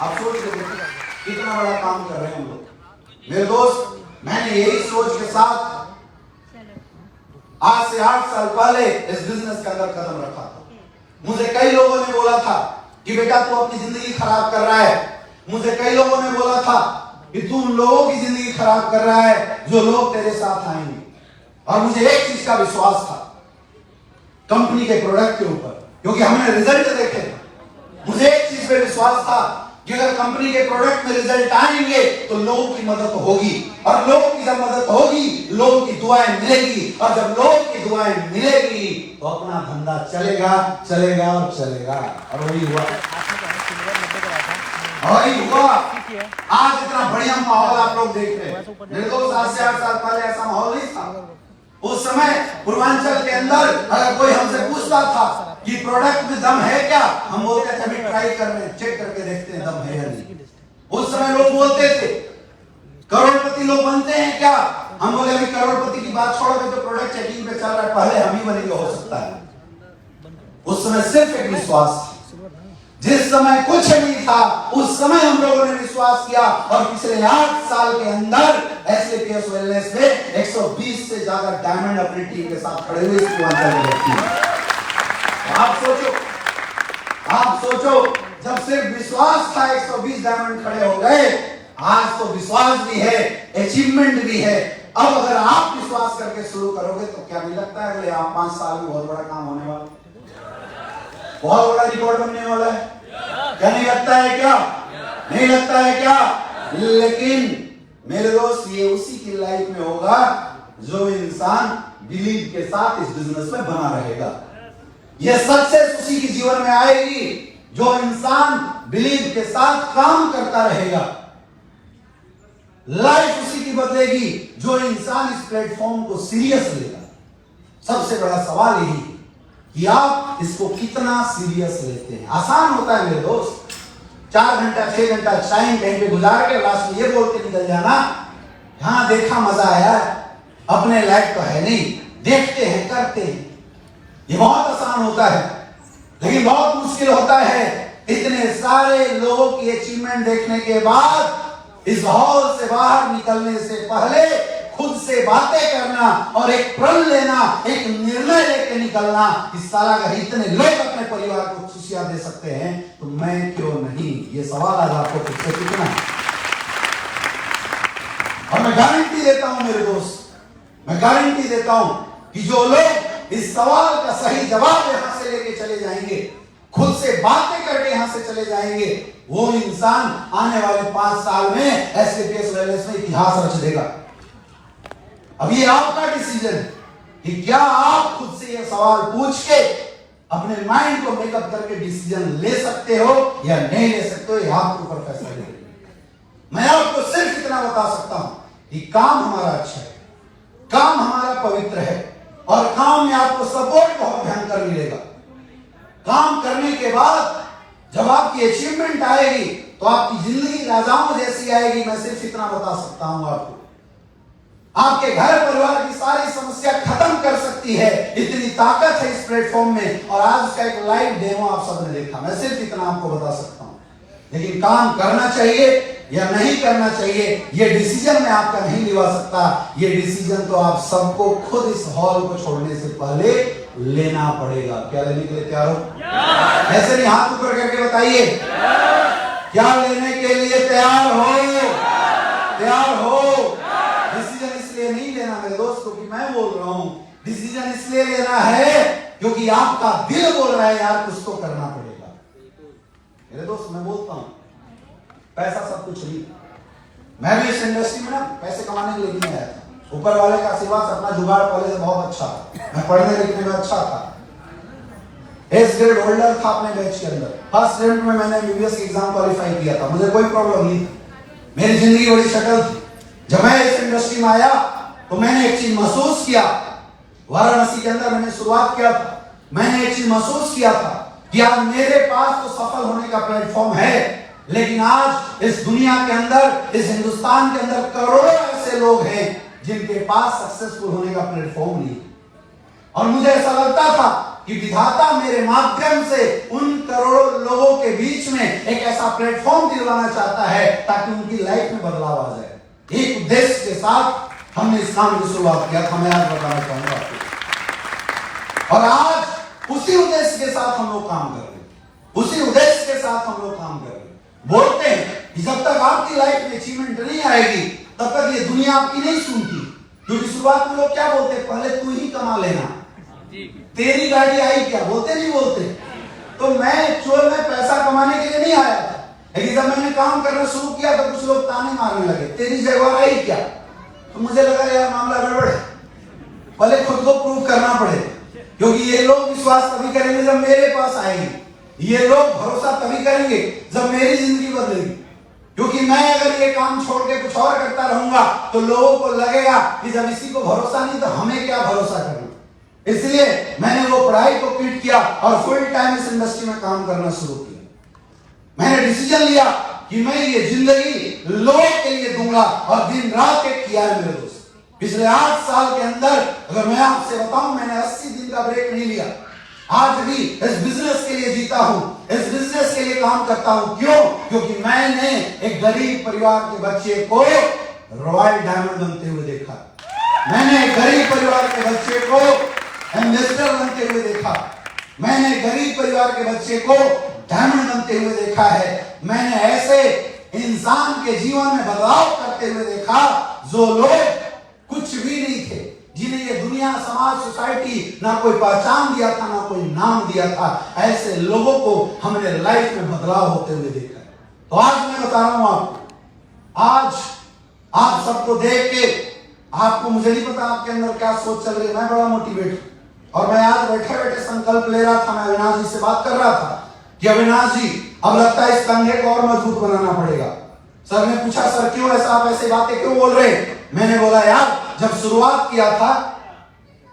आप सोच रहे कितना बड़ा काम कर रहे हैं हम लोग। मेरे दोस्त, मैंने यही सोच के साथ आज से 8 साल पहले इस बिजनेस के अंदर कदम रखा था। मुझे कई लोगों ने बोला था कि बेटा तू अपनी जिंदगी खराब कर रहा है। मुझे कई लोगों ने बोला था कि तू उन लोगों की जिंदगी खराब कर रहा है जो लोग तेरे साथ आएंगे। और मुझे एक चीज का विश्वास था कंपनी के प्रोडक्ट के ऊपर, क्योंकि हमने रिजल्ट देखे थे। मुझे एक चीज पे विश्वास था कि अगर कंपनी के प्रोडक्ट में रिजल्ट आएंगे तो लोगों की मदद होगी, और लोगों की जब मदद होगी लोगों की दुआएं मिलेगी, और जब लोगों की दुआएं मिलेगी तो अपना धंधा चलेगा चलेगा और चलेगा। और वही हुआ, वही हुआ। आज इतना बढ़िया माहौल आप लोग देख रहे हैं। मेरे दोस्त, आज से 8 साल पहले ऐसा माहौल नहीं था। उस समय पूर्वांचल के अंदर अगर कोई हमसे पूछता था कि प्रोडक्ट में दम है क्या, हम बोलते थे अभी ट्राई कर रहे हैं, चेक करके देखते हैं दम है या नहीं। उस समय लोग बोलते थे करोड़पति लोग बनते हैं क्या, हम बोले अभी करोड़पति की बात छोड़ो, जो प्रोडक्ट चेकिंग पे चल रहा है पहले हम ही बनेंगे, हो सकता है। उस समय सिर्फ एक विश्वास था। जिस समय कुछ नहीं था उस समय हम लोगों ने विश्वास किया, और पिछले 8 साल के अंदर एसलीपीएस वेलनेस में 120 से ज्यादा डायमंड अपनी टीम के साथ खड़े हुए इस पूर्वांचल में रखी है। आप सोचो जब सिर्फ विश्वास था 120 डायमंड खड़े हो गए। आज तो विश्वास भी है, अचीवमेंट भी है। अब अगर आप विश्वास करके शुरू करोगे तो क्या नहीं लगता है अगले 5 साल में बहुत बड़ा काम होने वाला, बहुत बड़ा रिकॉर्ड बनने वाला है? क्या नहीं लगता है क्या? नहीं लगता है क्या? लेकिन मेरे दोस्त, ये उसी की लाइफ में होगा जो इंसान बिलीव के साथ इस बिजनेस में बना रहेगा। ये सक्सेस उसी के जीवन में आएगी जो इंसान बिलीव के साथ काम करता रहेगा। लाइफ उसी की बदलेगी जो इंसान इस प्लेटफॉर्म को सीरियस लेगा। सबसे बड़ा सवाल यही है कि आप इसको कितना सीरियस लेते हैं। आसान होता है मेरे दोस्त, 4 घंटा 6 घंटा टाइम कहीं पे गुजार के लास्ट में ये बोल के निकल जाना, हाँ देखा मजा आया, अपने लायक तो है नहीं, देखते हैं करते हैं। ये बहुत आसान होता है, लेकिन बहुत मुश्किल होता है इतने सारे लोगों की अचीवमेंट देखने के बाद इस हॉल से बाहर निकलने से पहले खुद से बातें करना और एक प्रण लेना, एक निर्णय लेकर निकलना। इस साल अगर इतने लोग अपने परिवार को खुशियां दे सकते हैं तो मैं क्यों नहीं? ये सवाल आज आपको खुद से पूछना है। और मैं गारंटी देता हूं मेरे दोस्त, मैं गारंटी देता हूं कि जो लोग इस सवाल का सही जवाब यहां से लेके चले जाएंगे, खुद से बातें करके यहां से चले जाएंगे, वो इंसान आने वाले 5 साल में एसलीपीएस वेलनेस में इतिहास रच देगा। अब ये आपका डिसीजन है कि क्या आप खुद से ये सवाल पूछ के अपने माइंड को मेकअप करके डिसीजन ले सकते हो या नहीं ले सकते हो। ये आपके ऊपर फैसला लेंगे। मैं आपको सिर्फ इतना बता सकता हूं कि काम हमारा अच्छा है, काम हमारा पवित्र है, और काम में आपको सपोर्ट बहुत भयंकर मिलेगा। काम करने के बाद जब आपकी अचीवमेंट आएगी तो आपकी जिंदगी राजाओं जैसी आएगी। मैं सिर्फ इतना बता सकता हूं आपको, आपके घर परिवार की सारी समस्या खत्म कर सकती है, इतनी ताकत है इस प्लेटफॉर्म में। और आज उसका एक लाइव डेमो आप सबने देखा। मैं सिर्फ इतना आपको बता सकता हूं, लेकिन काम करना चाहिए या नहीं करना चाहिए ये डिसीजन मैं आपका नहीं लिवा सकता। ये डिसीजन तो आप सबको खुद इस हॉल को छोड़ने से पहले लेना पड़ेगा। क्या लेने के लिए तैयार हो? ऐसे नहीं, हाथ ऊपर करके बताइए, क्या लेने के लिए तैयार हो? तैयार हो? डिसीजन इसलिए नहीं लेना मेरे दोस्त क्योंकि मैं बोल रहा हूं, डिसीजन इसलिए लेना है क्योंकि आपका दिल बोल रहा है यार कुछ तो करना पड़ेगा। मेरे दोस्त, मैं बोलता हूं पैसा सब कुछ नहीं। मैं भी इस इंडस्ट्री में ना पैसे कमाने के लिए नहीं आया था। ऊपर वाले का आशीर्वाद से अपना जुगाड़ पहले से बहुत अच्छा था। मैं पढ़ने लिखने में अच्छा था, एस ग्रेड होल्डर था अपने बैच के अंदर। फर्स्ट अटेम्प्ट में मैंने एमबीबीएस की एग्जाम क्वालिफाई किया था, मुझे कोई प्रॉब्लम नहीं थी। मेरी जिंदगी बड़ी शक्ल थी। जब मैं इस इंडस्ट्री में आया तो मैंने एक चीज महसूस किया, वाराणसी के अंदर मैंने शुरुआत किया था, मैंने एक चीज महसूस किया था कि आज मेरे पास तो सफल होने का प्लेटफॉर्म है, लेकिन आज इस दुनिया के अंदर, इस हिंदुस्तान के अंदर करोड़ों ऐसे लोग हैं जिनके पास सक्सेसफुल होने का प्लेटफॉर्म नहीं। और मुझे ऐसा लगता था कि विधाता मेरे माध्यम से उन करोड़ों लोगों के बीच में एक ऐसा प्लेटफॉर्म दिलवाना चाहता है ताकि उनकी लाइफ में बदलाव आ जाए। एक उद्देश्य के साथ हमने इस काम की शुरुआत किया था, मैं आज बताना चाहूंगा आपको। और आज उसी उद्देश्य के साथ हम लोग काम कर रहे हैं, उसी उद्देश्य के साथ हम लोग काम कर रहे हैं। बोलते हैं कि जब तक आपकी लाइफ में अचीवमेंट नहीं आएगी तब तक ये दुनिया आपकी नहीं सुनती, क्योंकि शुरुआत में लोग क्या बोलते हैं, पहले तू ही कमा लेना, तेरी गाड़ी आई क्या, बोलते नहीं बोलते। तो मैं एक्चुअल में पैसा कमाने के लिए नहीं आया था, लेकिन जब मैंने काम करना शुरू किया तो कुछ लोग ताने मारने लगे, तेरी जगह आई क्या। तो मुझे लगा यार मामला गड़बड़ है, पहले खुद को प्रूव करना पड़े, क्योंकि ये लोग विश्वास तभी करेंगे जब मेरे पास आएंगे, ये लोग भरोसा तभी करेंगे जब मेरी जिंदगी बदलेगी। क्योंकि मैं अगर ये काम छोड़ के कुछ और करता रहूंगा तो लोगों को लगेगा कि जब इसी को भरोसा नहीं तो हमें क्या भरोसा करना। इसलिए मैंने वो पढ़ाई को क्विट किया और फुल टाइम इस इंडस्ट्री में काम करना शुरू किया। मैंने डिसीजन लिया कि मैं ये जिंदगी लोगों के लिए दूंगा और दिन रात एक किया है मेरे दोस्त। पिछले 8 साल के अंदर अगर मैं आपसे बताऊं, मैंने 80 दिन का ब्रेक नहीं लिया। आज भी इस बिजनेस के लिए जीता हूं, इस बिजनेस के लिए काम करता हूं। क्यों? क्योंकि मैंने एक गरीब परिवार के बच्चे को रॉयल डायमंड बनते हुए देखा, मैंने एक गरीब परिवार के बच्चे को एम्बेसडर बनते हुए देखा, मैंने गरीब परिवार के बच्चे को डायमंड बनते हुए देखा है। मैंने ऐसे इंसान के जीवन में बदलाव करते हुए देखा जो लोग कुछ भी नहीं थे, जिन्हें ये दुनिया, समाज, सोसाइटी ना कोई पहचान दिया था, ना कोई नाम दिया था। ऐसे लोगों को हमने लाइफ में बदलाव होते हुए देखा है। तो आज मैं बता रहा हूं आपको, आज आप सबको देख के आपको, मुझे नहीं पता आपके अंदर क्या सोच चल रही है, मैं बड़ा मोटिवेट हूं। और मैं आज बैठे बैठे संकल्प ले रहा था, मैं अविनाश जी से बात कर रहा था कि अविनाश जी अब लगता है इस कंधे को और मजबूत बनाना पड़ेगा। सर ने पूछा, सर क्यों ऐसा, आप ऐसे बातें क्यों बोल रहे हैं? मैंने बोला यार जब शुरुआत किया था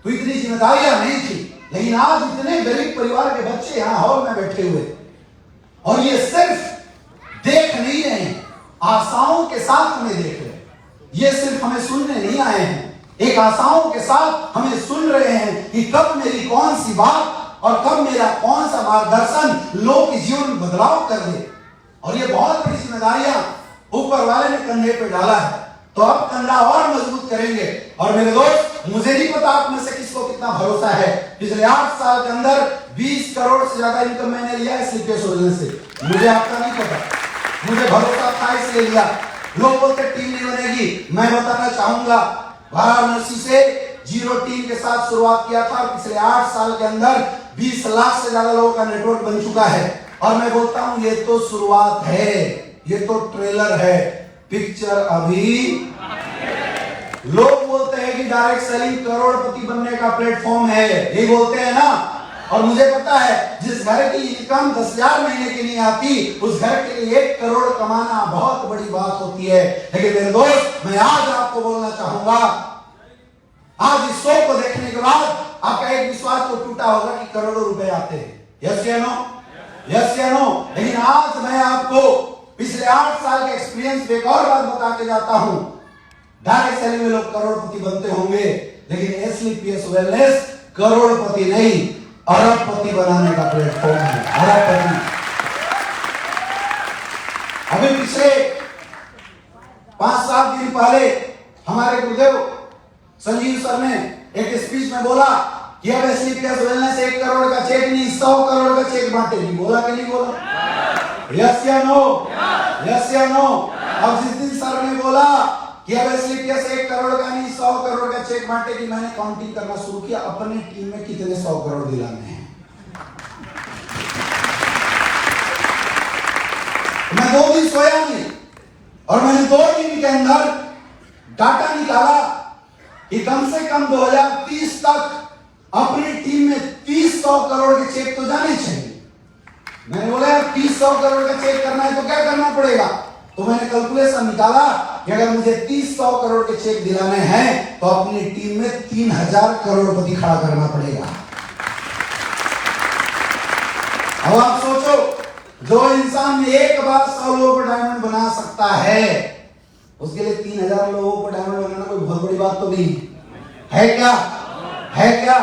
तो इतनी जिम्मेदारियां नहीं थी, लेकिन आज इतने गरीब परिवार के बच्चे यहां हॉल में बैठे हुए और ये सिर्फ देख नहीं रहे हैं, आशाओं के साथ हमें देख रहे हैं। ये सिर्फ हमें सुनने नहीं आए हैं, एक आशाओं के साथ हमें सुन रहे हैं कि कब मेरी कौन सी बात और कब मेरा कौन सा मार्गदर्शन लोग के जीवन में बदलाव कर दे। और ये बहुत बड़ी जिम्मेदारियां ऊपर वाले ने कंधे पे डाला है, तो अब कंधा और मजबूत करेंगे। और मेरे दोस्त, मुझे नहीं पता आप में से किसको कितना भरोसा है, पिछले 8 साल के अंदर 20 करोड़ से ज्यादा इनकम मैंने लिया है स्लीपियस योजना से। मुझे आपका नहीं पता, मुझे भरोसा था इसलिए लिया। लोग बोलते टीम नहीं बनेगी, मैं बताना चाहूंगा वाराणसी से 0 टीम के साथ शुरुआत किया था और पिछले 8 साल के अंदर 20 लाख से ज्यादा लोगों का नेटवर्क बन चुका है। और मैं बोलता हूं ये तो शुरुआत है, ये तो ट्रेलर है, पिक्चर अभी। लोग बोलते हैं कि डायरेक्ट सेलिंग करोड़पति बनने का प्लेटफॉर्म है, ये बोलते हैं ना। और मुझे पता है जिस घर की इनकम 10,000 महीने की नहीं आती, उस घर के लिए 1 करोड़ कमाना बहुत बड़ी बात होती है। लेकिन मेरे दोस्त, मैं आज आपको बोलना चाहूंगा, आज इस शो को देखने के बाद आपका एक विश्वास तो टूटा होगा कि करोड़ों रुपए आते हैं। यस या नो? यस या नो? लेकिन आज मैं आपको पिछले 8 साल के एक्सपीरियंस पे एक और बात बता के जाता हूं। डायरेक्ट सेलिंग में लोग करोड़पति बनते होंगे, लेकिन एसलीपीएस वेलनेस करोड़पति नहीं, अरबपति बनाने का प्लेटफॉर्म है। अरबपति। अभी पिछले 5-7 दिन पहले हमारे गुरुदेव संजीव सर ने एक स्पीच में बोला कि अब एसलीपीएस वेलनेस 1 करोड़ का चेक नहीं, 100 करोड़ का चेक बांटेगी। बोला कि नहीं बोला? यस या नो? यस या नो? अब जिस दिन सर ने बोला कि अब एसलीपीएस 1 करोड़ का नहीं 100 करोड़ का चेक बांटेगी, मैंने काउंटिंग करना शुरू किया अपने टीम में कितने 100 करोड़ दिलाने हैं। मैं 2 दिन सोया नहीं और मैंने 2 दिन के अंदर डाटा निकाला कि कम से कम 2030 तक अपनी टीम में 30-100 करोड़ के चेक तो जाने चाहिए। मैंने बोला यार 30-100 करोड़ का चेक करना है तो क्या करना पड़ेगा? तो मैंने कैलकुलेशन निकाला कि कि अगर मुझे 30-100 करोड़ के चेक दिलाने हैं तो अपनी टीम में 3000 करोड़पति खड़ा करना पड़ेगा। अब आप सोचो, जो इंसान एक बार 100 लोगों को डायमंड बना सकता है, उसके लिए 3000 लोगों को डायमंड बनाना कोई बहुत बड़ी बात तो नहीं है। क्या है? क्या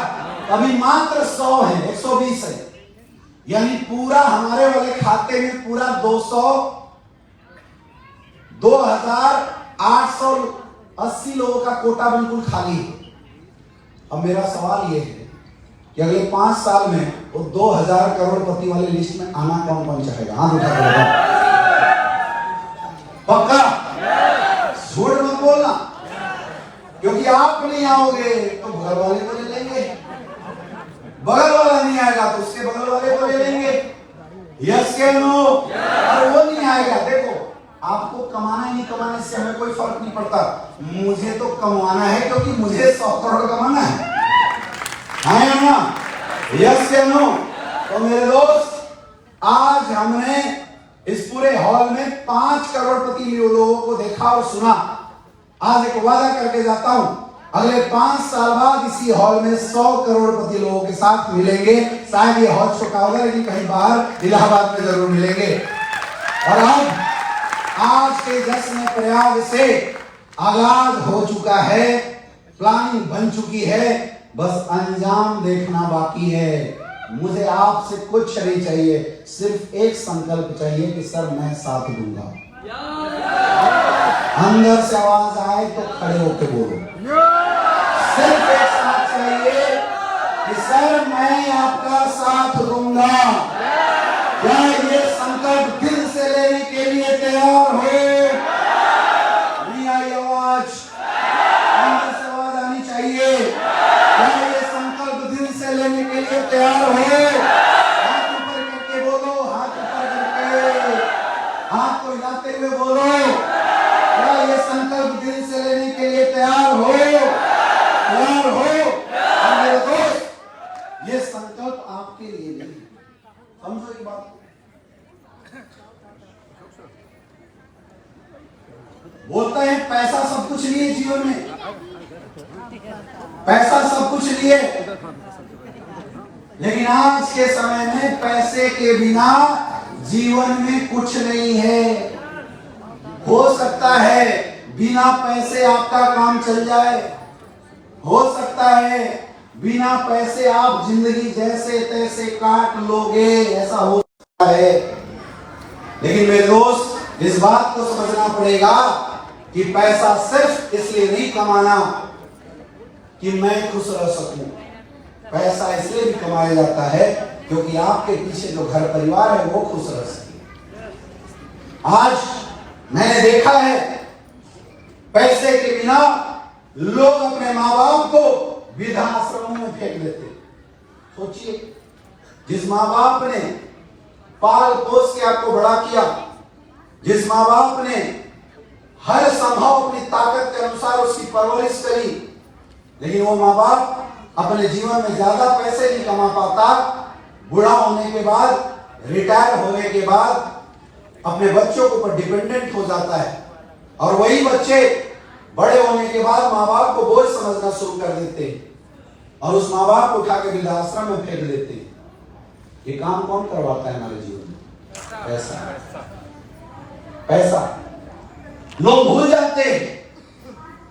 अभी मात्र 100 है, 120 है, यानी पूरा हमारे वाले खाते में पूरा 2880 लोगों का कोटा बिल्कुल खाली है। अब मेरा सवाल यह है कि अगले 5 साल में वो 2000 करोड़पति वाली लिस्ट में आना कौन कौन चाहेगा? हाथ उठा कर बताओ। पक्का? झूठ मत बोलना, क्योंकि आप नहीं आओगे तो बगल वाले को ले लेंगे, बगल वाला नहीं आएगा तो उसके बगल वाले को ले लेंगे। यस के नो? और वो नहीं आएगा, देखो आपको कमाना ही नहीं कमाने से हमें कोई फर्क नहीं पड़ता, मुझे तो कमाना है क्योंकि मुझे 100 करोड़ कमाना है या ना? यस के नो? तो मेरे दोस्त, आज हमने इस पूरे हॉल में 5 करोड़पति लोगों को देखा और सुना। आज एक वादा करके जाता हूं, अगले 5 साल बाद इसी हॉल में 100 करोड़पति लोगों के साथ मिलेंगे। शायद ये हॉल छोटा होगा लेकिन कहीं बाहर इलाहाबाद में जरूर मिलेंगे। और अब आज के जश्न प्रयाग से आगाज हो चुका है, प्लानिंग बन चुकी है, बस अंजाम देखना बाकी है। मुझे आपसे कुछ नहीं चाहिए, सिर्फ एक संकल्प चाहिए कि सर मैं साथ दूंगा। अंदर से आवाज आए तो खड़े होकर बोलो। सिर्फ एक साथ चाहिए कि सर मैं आपका साथ दूंगा। क्या ये संकल्प दिल से लेने के लिए तैयार हो? नहीं आई आवाज? अंदर से आवाज आनी चाहिए। क्या ये संकल्प दिल से लेने के लिए तैयार हो? हाथ ऊपर करके बोलो, हाथ ऊपर करके, हाथ को हिलाते हुए बोलो। क्या ये संकल्प दिल से लेने के लिए तैयार हो? तैयार हो? और मेरे दोस्त, ये संकल्प आपके लिए नहीं, समझो ये बात। बोलते हैं पैसा सब कुछ लिए जीवन में, पैसा सब कुछ लिए, लेकिन आज के समय में पैसे के बिना जीवन में कुछ नहीं है। हो सकता है बिना पैसे आपका काम चल जाए, हो सकता है बिना पैसे आप जिंदगी जैसे तैसे काट लोगे, ऐसा हो सकता है। लेकिन मेरे दोस्त, इस बात को समझना पड़ेगा कि पैसा सिर्फ इसलिए नहीं कमाना कि मैं खुश रह सकूं। पैसा इसलिए भी कमाया जाता है क्योंकि आपके पीछे जो घर परिवार है वो खुश रह सके। आज मैंने देखा है पैसे के बिना लोग अपने माँ बाप को वृद्धाश्रमों में फेंक देते। सोचिए, जिस माँ बाप ने पाल पोस के आपको बड़ा किया, जिस माँ बाप ने हर संभव अपनी ताकत के अनुसार उसकी परवरिश करी, लेकिन वो माँ बाप अपने जीवन में ज्यादा पैसे नहीं कमा पाता, बूढ़ा होने के बाद, रिटायर होने के बाद अपने बच्चों के ऊपर डिपेंडेंट हो जाता है, और वही बच्चे बड़े होने के बाद माँ बाप को बोझ समझना शुरू कर देते हैं और उस माँ बाप को उठा के वृद्धाश्रम में फेंक देते हैं। ये काम कौन करवाता है हमारे जीवन में? पैसा। पैसा। लोग भूल जाते हैं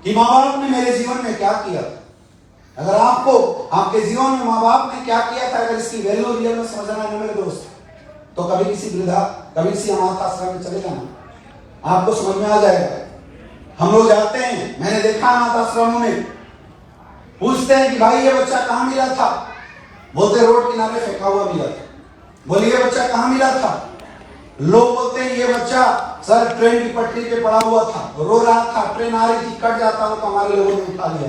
कि माँ बाप ने मेरे जीवन में क्या किया। अगर आपको आपके जीवन में माँ बाप ने क्या किया था, अगर इसकी वैल्यू रियल में समझना है मेरे दोस्त, तो कभी किसी अनाथ आश्रम में चले जाना, आपको समझ में आ जाएगा। हम लोग जाते हैं, मैंने देखा अनाथ आश्रमों में, पूछते हैं कि भाई ये बच्चा कहाँ मिला था? बोलते रोड किनारे फेंका हुआ मिला था। बोलिए ये बच्चा कहाँ मिला था? लोग बोलते हैं ये बच्चा सर ट्रेन की पटरी पे पड़ा हुआ था, रो रहा था, ट्रेन आ रही थी, कट जाता हो तो हमारे लोगों ने उठा लिया।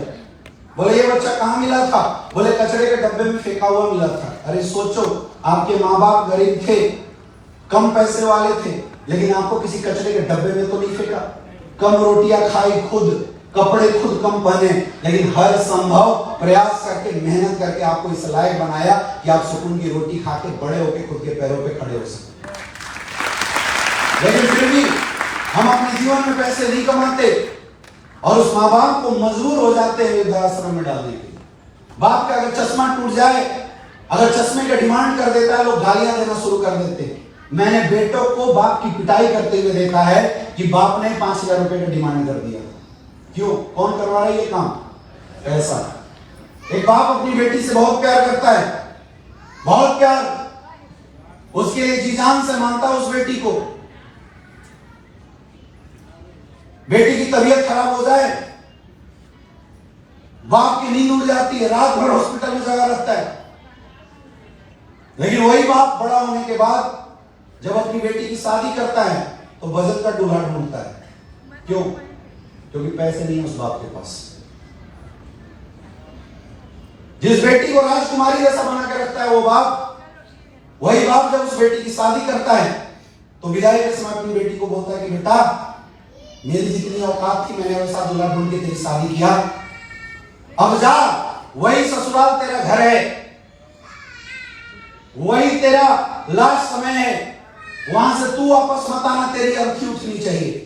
बोले ये बच्चा कहाँ मिला था? बोले कचरे के डब्बे में फेंका हुआ मिला था। अरे सोचो, आपके माँ बाप गरीब थे, कम पैसे वाले थे, लेकिन आपको किसी कचरे के डब्बे में तो नहीं फेंका। कम रोटियां खाई खुद, कपड़े खुद कम पहने, लेकिन हर संभव प्रयास करके, मेहनत करके आपको इस लायक बनाया कि आप सुकून की रोटी खा के बड़े होके खुद के पैरों पे खड़े हो सके। लेकिन फिर भी हम अपने जीवन में पैसे नहीं कमाते और उस माँ बाप को मजबूर हो जाते हैं वृद्धाश्रम में डालने के लिए। बाप का अगर चश्मा टूट जाए, अगर चश्मे का डिमांड कर देता है, लोग गालियां देना शुरू कर देते हैं। मैंने बेटों को बाप की पिटाई करते हुए देखा है कि बाप ने 5000 रुपए का डिमांड कर दिया। क्यों? कौन करवा रहा है ये काम? पैसा। एक बाप अपनी बेटी से बहुत प्यार करता है, बहुत प्यार, उसके लिए जी जान से मानता है उस बेटी को। बेटी की तबीयत खराब हो जाए, बाप की नींद उड़ जाती है, रात भर हॉस्पिटल में जगा रहता है। लेकिन वही बाप बड़ा होने के बाद जब अपनी बेटी की शादी करता है तो बजट का दूल्हा ढूंढता है। क्यों? क्योंकि पैसे नहीं है उस बाप के पास। जिस बेटी को राजकुमारी जैसा बना के रखता है वो बाप, वही बाप जब उस बेटी की शादी करता है तो विदाई के समय अपनी बेटी को बोलता है कि बेटा, मेरी जितनी औकात थी मैंने वैसा दूल्हा ढूंढ के तेरी शादी किया, अब जा, वही ससुराल तेरा घर है, वही तेरा लास्ट समय है, वहां से तू वापस मत आना, तेरी अर्थी उठनी चाहिए।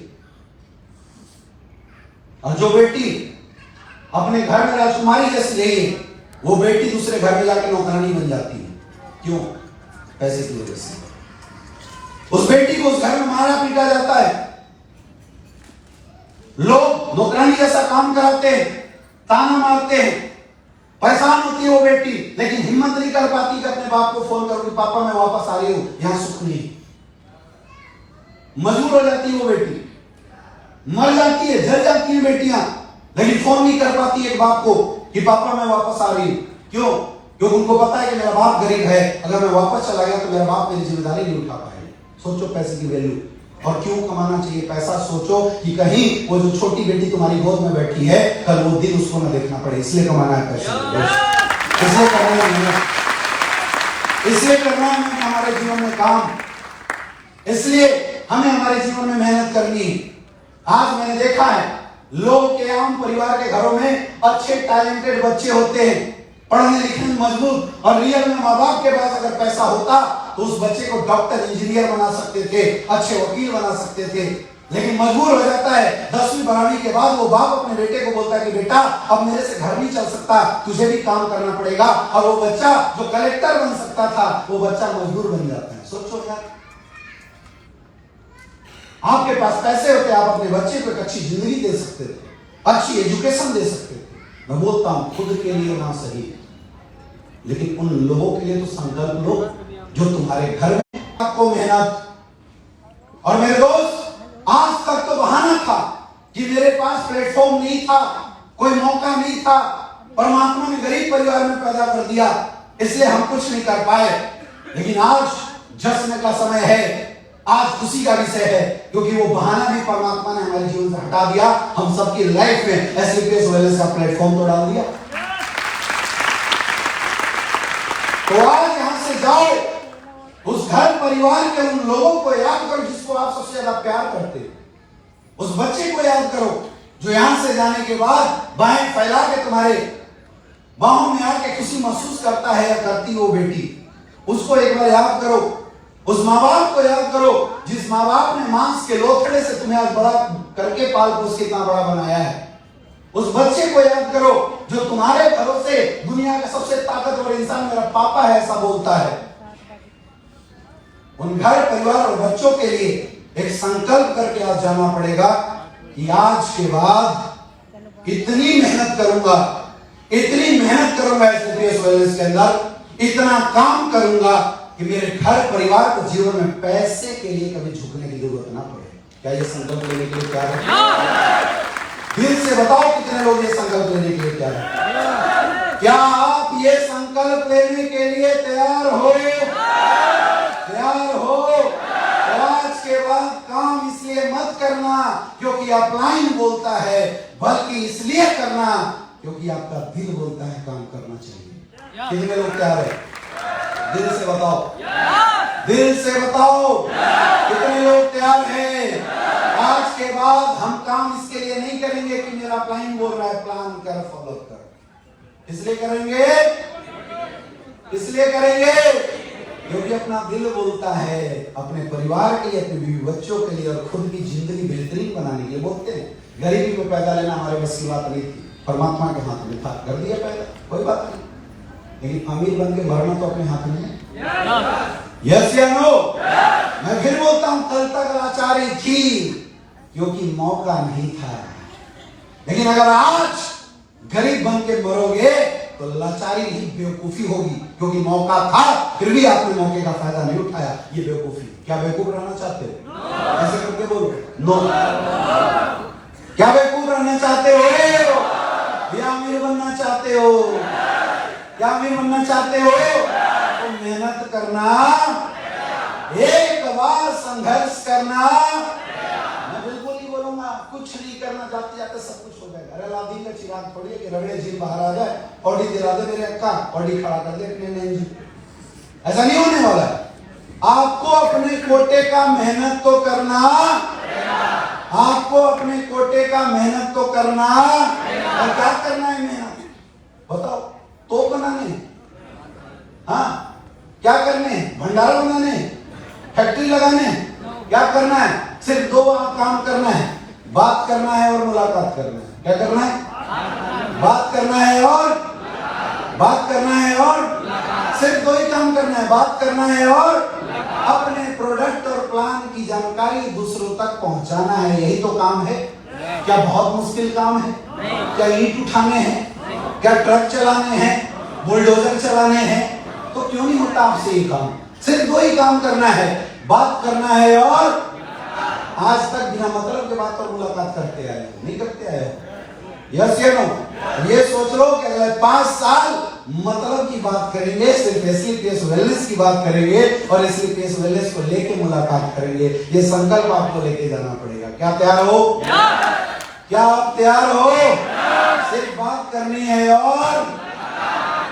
और जो बेटी अपने घर में राजकुमारी जैसी रही है, वो बेटी दूसरे घर में जाकर नौकरानी बन जाती है। क्यों? पैसे की वजह से। उस बेटी को उस घर में मारा पीटा जाता है, लोग नौकरानी जैसा काम कराते हैं, ताना मारते हैं, परेशान होती है वो बेटी, लेकिन हिम्मत नहीं कर पाती कि अपने बाप को फोन करो कि पापा मैं वापस आ रही हूं, यहां सुख नहीं। मजबूर हो जाती है वो बेटी, मर जाती है, जल जाती है बेटियां, लेकिन फोन नहीं कर पाती एक बाप को कि पापा मैं वापस आ रही हूं। क्यों? क्योंकि उनको पता है कि मेरा बाप गरीब है, अगर मैं वापस चला गया तो मेरा बाप मेरी जिम्मेदारी नहीं उठा पाएगा। सोचो पैसे की वैल्यू। और क्यों कमाना चाहिए पैसा? सोचो कि कहीं वो जो छोटी बेटी तुम्हारी गोद में बैठी है, कल वो दिन उसको ना देखना पड़े, इसलिए कमाना है पैसा, इसलिए करना है, इसलिए करना है हमारे जीवन में काम, इसलिए हमें हमारे जीवन में मेहनत करनी है। आज मैंने देखा है लोग के आम परिवार के घरों में अच्छे टैलेंटेड बच्चे होते हैं, पढ़ने लिखने में मजबूत, और रियल में माँ बाप के पास अगर पैसा होता तो उस बच्चे को डॉक्टर इंजीनियर बना सकते थे, अच्छे वकील बना सकते थे। लेकिन मजबूर हो जाता है 10वीं 12वीं के बाद वो बाप अपने बेटे को बोलता है कि बेटा अब मेरे से घर नहीं चल सकता, तुझे भी काम करना पड़ेगा, और वो बच्चा जो कलेक्टर बन सकता था वो बच्चा मजदूर बन जाता है। सोचो यार, आपके पास पैसे होते, आप अपने बच्चे को एक अच्छी जिंदगी दे सकते थे, अच्छी एजुकेशन दे सकते थे। मैं बोलता हूं खुद के लिए ना सही, लेकिन उन लोगों के लिए तो संकल्प लो जो तुम्हारे घर में आपको मेहनत। और मेरे दोस्त, आज तक तो बहाना था कि मेरे पास प्लेटफॉर्म नहीं था, कोई मौका नहीं था, परमात्मा ने गरीब परिवार में पैदा कर दिया इसलिए हम कुछ नहीं कर पाए। लेकिन आज जश्न का समय है, आज खुशी का विषय है, क्योंकि वो बहाना भी परमात्मा ने हमारे जीवन से हटा दिया। हम सबकी लाइफ में एसलीपीएस वेलनेस का प्लेटफॉर्म तो डाल दिया। तो आज यहां से जाओ, उस घर परिवार के उन लोगों को याद करो जिसको आप सबसे ज्यादा प्यार करते हो, उस बच्चे को याद करो जो यहां से जाने के बाद बाहें फैला के तुम्हारे बाहों में आके खुशी महसूस करता है या करती वो बेटी, उसको एक बार याद करो। उस माँ बाप को याद करो जिस माँ बाप ने मांस के लोथड़े से तुम्हें आज बड़ा करके पाल पोस के इतना बड़ा बनाया है। उस बच्चे को याद करो जो तुम्हारे भरोसे दुनिया का सबसे ताकतवर इंसान मेरा पापा है ऐसा बोलता है। उन घर परिवार और बच्चों के लिए एक संकल्प करके आज जाना पड़ेगा कि आज के बाद इतनी मेहनत करूंगा, इतनी मेहनत करूंगा एसलीपीएस वेलनेस के अंदर, इतना काम करूंगा कि मेरे घर परिवार को जीवन में पैसे के लिए कभी झुकने की जरूरत ना पड़े। क्या ये संकल्प लेने के लिए तैयार है? दिल से बताओ कितने लोग ये संकल्प लेने के लिए तैयार हैं? क्या आप ये संकल्प लेने के लिए तैयार हो? तैयार हो? तो आज के बाद काम इसलिए मत करना क्योंकि अपलाइन बोलता है, बल्कि इसलिए करना क्योंकि आपका दिल बोलता है काम करना चाहिए। कितने लोग तैयार है? दिल से बताओ, दिल से बताओ कितने लोग तैयार हैं? आज के बाद हम काम इसके लिए नहीं करेंगे कि मेरा प्लान बोल रहा है प्लान कर, फॉलो कर। इसलिए करेंगे, इसलिए करेंगे क्योंकि अपना दिल बोलता है अपने परिवार के लिए, अपने बीवी बच्चों के लिए और खुद की जिंदगी बेहतरीन बनाने के लिए बोलते हैं। गरीबी में पैदा लेना हमारे बस की बात नहीं थी, परमात्मा के हाथ में था, कर दिया पैदा, कोई बात नहीं। लेकिन अमीर बन के मरना तो अपने हाथ में है। यस या नो? मैं फिर बोलता हूं, कल तक लाचारी थी क्योंकि मौका नहीं था, लेकिन अगर आज गरीब बन के मरोगे तो लाचारी नहीं, बेवकूफी होगी, क्योंकि मौका था फिर भी आपने मौके का फायदा नहीं उठाया। ये बेवकूफी। क्या बेवकूफ रहना चाहते हो? ऐसे करके बोलो नो। क्या बेवकूफ रहना चाहते हो या अमीर बनना चाहते हो? क्या अमीर बनना चाहते हो? तो मेहनत करना, एक बार संघर्ष करना। मैं बिल्कुल नहीं बोलूंगा कुछ नहीं करना, जाते जाते सब कुछ हो जाएगा। अरे अलादीन का चिराग थोड़ी है कि रगड़े झील बाहर आ जाए, ऑडी दिला दे मेरे अक्का, ऑडी खड़ा कर दे अपने नए इंजन। ऐसा नहीं होने वाला है। आपको अपने कोटे का मेहनत तो करना, आपको अपने कोटे का मेहनत तो करना। और क्या करना है मेहनत? बताओ। तो बनाने, हाँ क्या करने? भंडारा बनाने, फैक्ट्री लगाने? क्या करना है? सिर्फ दो काम करना है, बात करना है और मुलाकात करना है। क्या करना है? बात करना है और बात करना है और सिर्फ दो ही काम करना है, बात करना है और अपने प्रोडक्ट और प्लान की जानकारी दूसरों तक पहुंचाना है। यही तो काम है। क्या बहुत मुश्किल काम है? क्या ईंट उठाने हैं? क्या ट्रक चलाने हैं? बुलडोजर चलाने हैं? तो क्यों नहीं होता आपसे ये काम? सिर्फ दो ही काम करना है, बात करना है और आज तक बिना मतलब के बात पर मुलाकात करते आए हो, नहीं करते आए हो? यस या नो? ये सोच लो कि अगले 5 साल मतलब की बात करेंगे, सिर्फ एसलीपीएस वेलनेस की बात करेंगे और एसलीपीएस वेलनेस को लेके मुलाकात करेंगे। ये संकल्प आपको लेके जाना पड़ेगा। क्या तैयार हो? क्या आप तैयार हो? सिर्फ बात करनी है और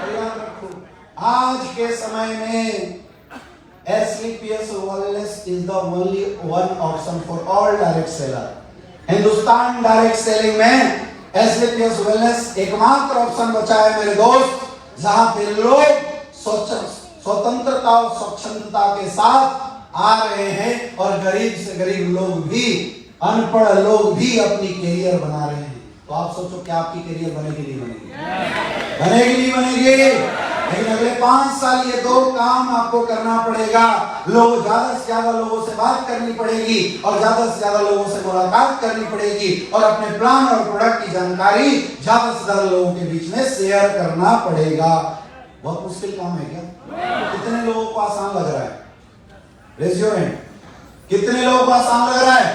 याद रखो, आज के समय में SLPS Wellness is the only one option for all direct seller. Hindustan direct selling में SLPS Wellness एकमात्र ऑप्शन बचा है मेरे दोस्त, जहां पे लोग स्वतंत्रता और स्वच्छंदता के साथ आ रहे हैं और गरीब से गरीब लोग भी, अनपढ़ लोग भी अपनी करियर बना रहे हैं। तो आप सोचो क्या आपकी करियर बनेगी नहीं बनेगी? बनेगी नहीं बनेगी? लेकिन अगले 5 साल ये दो काम आपको करना पड़ेगा। लोग ज्यादा से ज्यादा लोगों से बात करनी पड़ेगी और ज्यादा से ज्यादा लोगों से मुलाकात करनी पड़ेगी और अपने प्लान और प्रोडक्ट की जानकारी ज्यादा से ज्यादा लोगों के बीच में शेयर करना पड़ेगा। बहुत मुश्किल काम है क्या? कितने लोगों को आसान लग रहा है? Raise your hand. कितने लोगों को आसान लग रहा है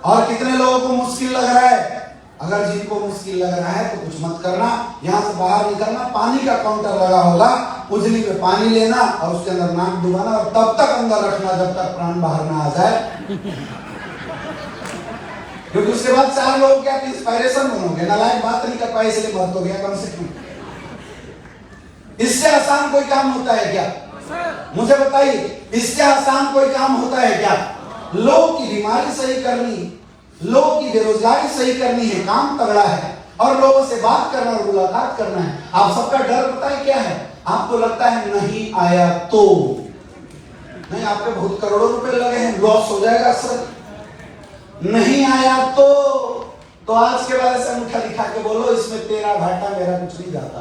और कितने लोगों को मुश्किल लग रहा है? अगर जिनको मुश्किल लग रहा है तो कुछ मत करना, यहां से बाहर निकलना, पानी का काउंटर लगा होगा, उजली पे पानी लेना और उसके अंदर नाक डुबाना और तब तक अंदर रखना जब तक प्राण बाहर ना आ जाए। क्योंकि उसके बाद 4 लोग क्या इंस्पायरेशन बनोगे, नालायक बात नहीं कर पाए इसलिए मत हो गया कम से कम। इससे आसान कोई काम होता है क्या? मुझे बताइए, इससे आसान कोई काम होता है क्या? लोग की बीमारी सही करनी, लोगों की बेरोजगारी सही करनी है, काम तगड़ा है और लोगों से बात करना और मुलाकात करना है। आप सबका डर पता है क्या है? आपको लगता है नहीं आया तो नहीं, आपके बहुत करोड़ों रुपए लगे हैं, लॉस हो जाएगा सर। नहीं आया तो आज के बाद ऐसा अंगूठा दिखा के बोलो इसमें तेरा घाटा मेरा कुछ नहीं जाता।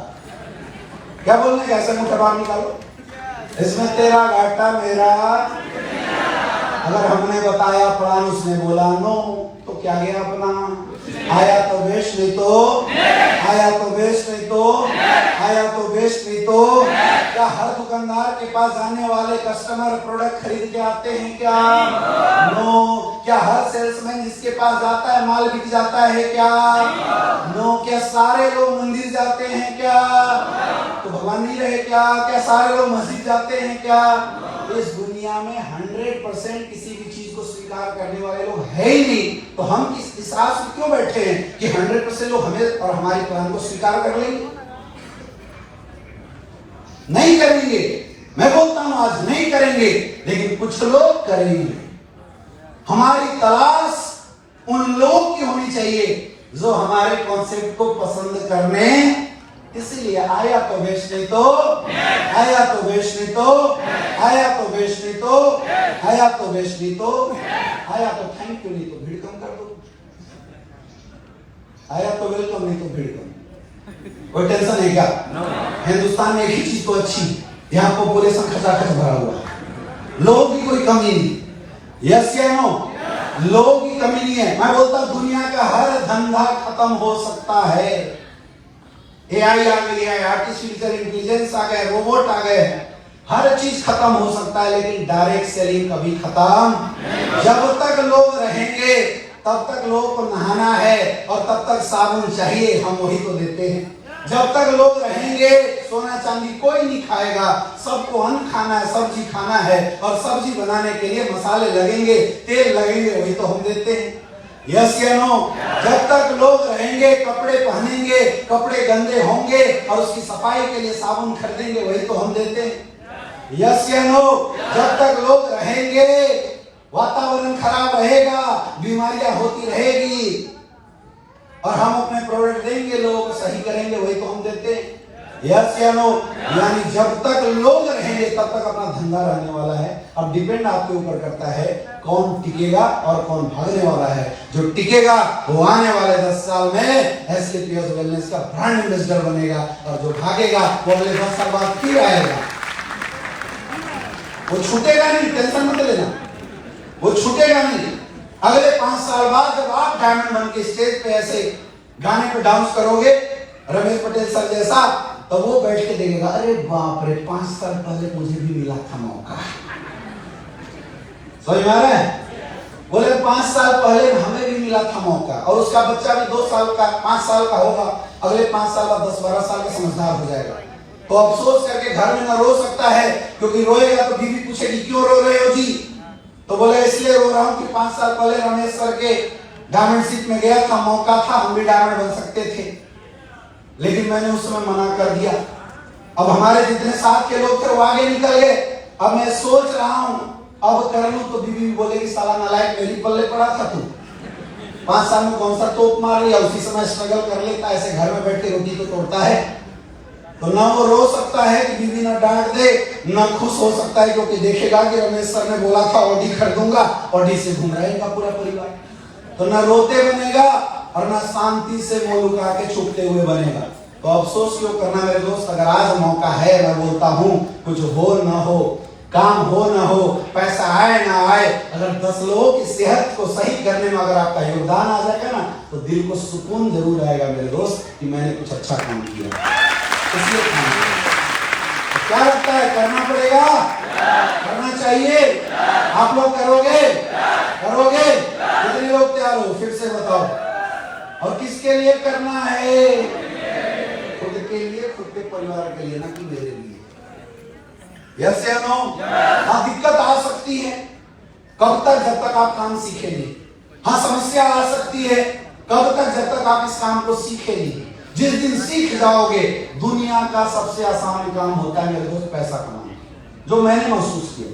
क्या बोलने का? ऐसा अंगूठा बाहर निकालो, इसमें तेरा घाटा मेरा। अगर हमने बताया प्लान, उसने बोला नो, तो क्या गया अपना? आया तो बेस्ट, नहीं तो आया तो बेस्ट, नहीं तो आया तो बेस्ट, नहीं तो। क्या हर दुकानदार के पास आने वाले कस्टमर प्रोडक्ट खरीद के आते हैं क्या? नो। क्या हर सेल्समैन जिसके पास जाता है माल बिक जाता है क्या? नो। क्या सारे लोग मंदिर जाते हैं क्या? तो भगवान नहीं रहे क्या? क्या सारे लोग मस्जिद जाते हैं क्या? इस दुनिया में 100% किसी भी चीज को स्वीकार करने वाले लोग है ही नहीं। तो हम इस आस में क्यों बैठे हैं कि 100% लोग हमें और हमारे प्लान को स्वीकार कर लेंगे? नहीं करेंगे। मैं बोलता हूं आज नहीं करेंगे, लेकिन कुछ लोग करेंगे। हमारी तलाश उन लोगों की होनी चाहिए जो हमारे कॉन्सेप्ट को पसंद करने। इसीलिए आया तो बेस्ट, नहीं तो आया तो बेस्ट, नहीं तो आया तो बेश नहीं तो, आया तो बेश नहीं तो, आया तो थैंक यू नहीं तो भीड़ कम कर दो, आया तो वेलकम नहीं तो भीड़ कम। कोई टेंशन है क्या? हिंदुस्तान में एक ही चीज तो अच्छी, यहाँ पॉपुलेशन खचाखच भरा हुआ है, लोगों की कोई कमी नहीं। यस या नो? लोगों की कमी नहीं है। मैं बोलता हूं दुनिया का हर धंधा खत्म हो सकता है। एआई आ गया है, आर्टिफिशियल इंटेलिजेंस आ गया, रोबोट आ गए, हर चीज खत्म हो सकता है, लेकिन डायरेक्ट सेलिंग कभी खत्म। जब तक लोग रहेंगे तब तक लोगों को नहाना है और तब तक साबुन चाहिए, हम वही तो देते हैं। जब तक लोग रहेंगे सोना चांदी कोई नहीं खाएगा, सबको अन्न खाना है, सब्जी खाना है, और सब्जी बनाने के लिए मसाले लगेंगे, तेल लगेंगे, वही तो हम देते हैं। यस या नो? जब तक लोग रहेंगे कपड़े पहनेंगे, कपड़े गंदे होंगे और उसकी सफाई के लिए साबुन खरीदेंगे, वही तो हम देते हैं। यस या नो? जब तक लोग रहेंगे वातावरण खराब रहेगा, बीमारियां होती रहेगी, और हम अपने प्रोडक्ट देंगे, लोगों को सही करेंगे, वही तो हम देते हैं। यस या नो? यानी जब तक लोग रहेंगे तब तक अपना धंधा रहने वाला है। अब डिपेंड आपके ऊपर करता है कौन टिकेगा और कौन भागने वाला है। जो टिकेगा वो आने वाले 10 साल में एसकेपीएस वेलनेस का ब्रांड एम्बेसडर बनेगा, और जो भागेगा वो अगले 10 साल बाद फिर आएगा। वो छूटेगा नहीं, टेंशन मत लेना, वो छूटेगा नहीं। अगले 5 साल बाद जब आप डायमंड बन के स्टेज पे ऐसे गाने पे डांस करोगे रमेश पटेल सर जैसा, तो वो बैठ के देखेगा, अरे बाप रे 5 साल पहले मुझे भी मिला था मौका। समझ में आ रहा है? बोले 5 साल पहले हमें भी मिला था मौका, और उसका बच्चा भी 2 साल का 5 साल का होगा, अगले 5 साल बाद 10-12 साल का समझदार हो जाएगा। तो अफसोस करके घर में ना रो सकता है, क्योंकि रोएगा तो बीवी पूछेगी क्यों रो रहे हो जी? तो बोले इसलिए रो रहा हूं कि 5 साल पहले रमेश सर के डायमंड शिप में गया था, मौका था, हम भी डायमंड बन सकते थे, लेकिन मैंने उस समय मना कर दिया। अब हमारे जितने साथ के लोग थे वो आगे निकल गए। अब मैं सोच रहा हूं अब कर लूं तो बीवी बोलेगी साला नालायक, मेरी पल्ले पड़ा था तू, 5 साल में कौन सा तोप मार लिया, उसी समय स्ट्रगल कर लेता, ऐसे घर में बैठ के रोटी तो तोड़ता है। तो ना वो रो सकता है कि बीवी ना डांट दे, ना खुश हो सकता है क्योंकि देखेगा कि रमेश सर ने बोला था ऑडी खरीदूंगा, ऑडी से घूम रहेगा पूरा परिवार। तो ना रोते बनेगा और ना शांति से मुंह लुका के छुपते हुए बनेगा। तो अफसोस क्यों करना मेरे दोस्त, अगर आज मौका है, मैं बोलता हूं कुछ हो ना हो, काम हो ना हो, पैसा आए ना आए, अगर 10 लोगों की सेहत को सही करने में अगर आपका योगदान आ जाएगा ना, तो दिल को सुकून जरूर आएगा मेरे दोस्त कि मैंने कुछ अच्छा काम किया। इसलिए तो क्या लगता है, करना पड़ेगा, करना चाहिए? आप लोग करोगे? करोगे? कितने लोग तैयार हो? फिर से बताओ। और किसके लिए करना है? खुद के लिए, खुद के परिवार के लिए, ना कि मेरे लिए। यस या नो? हाँ, दिक्कत आ सकती है, कब तक? जब तक आप काम सीखेंगे। हाँ, समस्या आ सकती है, कब तक? जब तक आप इस काम को सीखेंगे। जिस दिन सीख जाओगे, दुनिया का सबसे आसान काम होता है मेरे दोस्त पैसा कमाना, जो मैंने महसूस किया।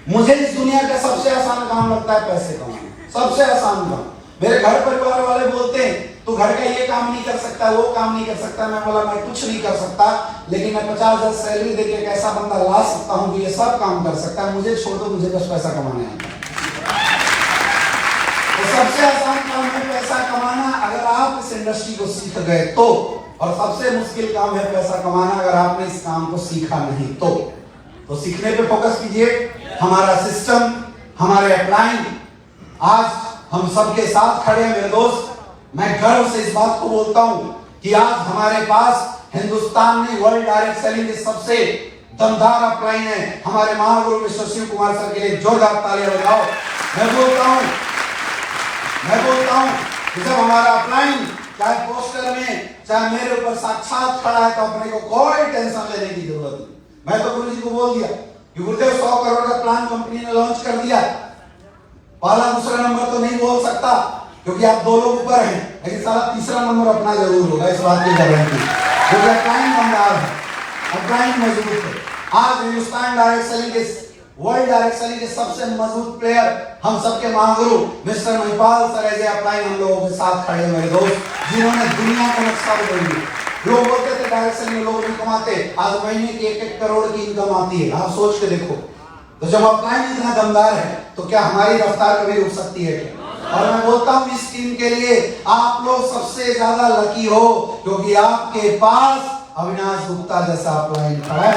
मुझे इस दुनिया का सबसे आसान काम लगता है पैसे कमाना, सबसे आसान काम। मेरे घर परिवार वाले बोलते हैं तू घर का ये काम नहीं कर सकता, वो काम नहीं कर सकता। मैं बोला मैं कुछ नहीं कर सकता, लेकिन मैं 50,000 सैलरी देके एक ऐसा बंदा ला सकता हूँ कि ये सब काम कर सकता है। मुझे छोड़ दो, मुझे बस पैसा कमाना है। तो सबसे आसान काम है पैसा कमाना, अगर आप इस इंडस्ट्री को सीख गए तो। और सबसे मुश्किल काम है पैसा कमाना अगर आपने इस काम को सीखा नहीं तो सीखने पे फोकस कीजिए। हमारा सिस्टम, हमारे अपलाइन आज हम सबके साथ खड़े हैं मेरे दोस्त। मैं गर्व से इस बात को बोलता हूं कि आज हमारे पास हिंदुस्तान में वर्ल्ड डायरेक्ट सेलिंग के सबसे दमदार अपलाइन है। हमारे महागुरु मिस्टर शिव कुमार सर के लिए जोरदार तालियां बजाओ। मैं बोलता हूं कि जब हमारा अपलाइन चाहे पोस्टर में चाहे मेरे ऊपर साक्षात खड़ा है तो अपने को कोई टेंशन लेने की जरूरत नहीं। मैं तो गुरु जी को बोल दिया कि गुरुदेव 100 करोड़ का प्लान कंपनी ने लॉन्च कर दिया। पहला दूसरा नंबर तो नहीं बोल सकता क्योंकि आप 2 लोग ऊपर हैं, लेकिन सारा तीसरा नंबर अपना जरूर होगा, इस बात की गारंटी। क्योंकि अपलाइन दमदार है, अपलाइन मजबूत है। आज हिंदुस्तान डायरेक्ट सेलिंग के वर्ल्ड डायरेक्ट सेलिंग के सबसे मजबूत प्लेयर हम सबके महागुरु मिस्टर महिपाल सर ऐसे अपलाइन हम लोगों के साथ खड़े मेरे दोस्त, जिन्होंने दुनिया का नक्शा बदल दिया। लोग बोलते थे डायरेक्ट सेलिंग में लोग नहीं कमाते, आज महीने की 1-1 करोड़ की इनकम आती है। आप सोच के देखो तो जब अपलाइन इतना दमदार है तो क्या हमारी रफ्तार कभी रुक सकती है क्या? और मैं बोलता हूं इस टीम के लिए आप लोग सबसे ज्यादा लकी हो, क्योंकि आपके पास अविनाश गुप्ता जैसा अपलाइन खड़ा है।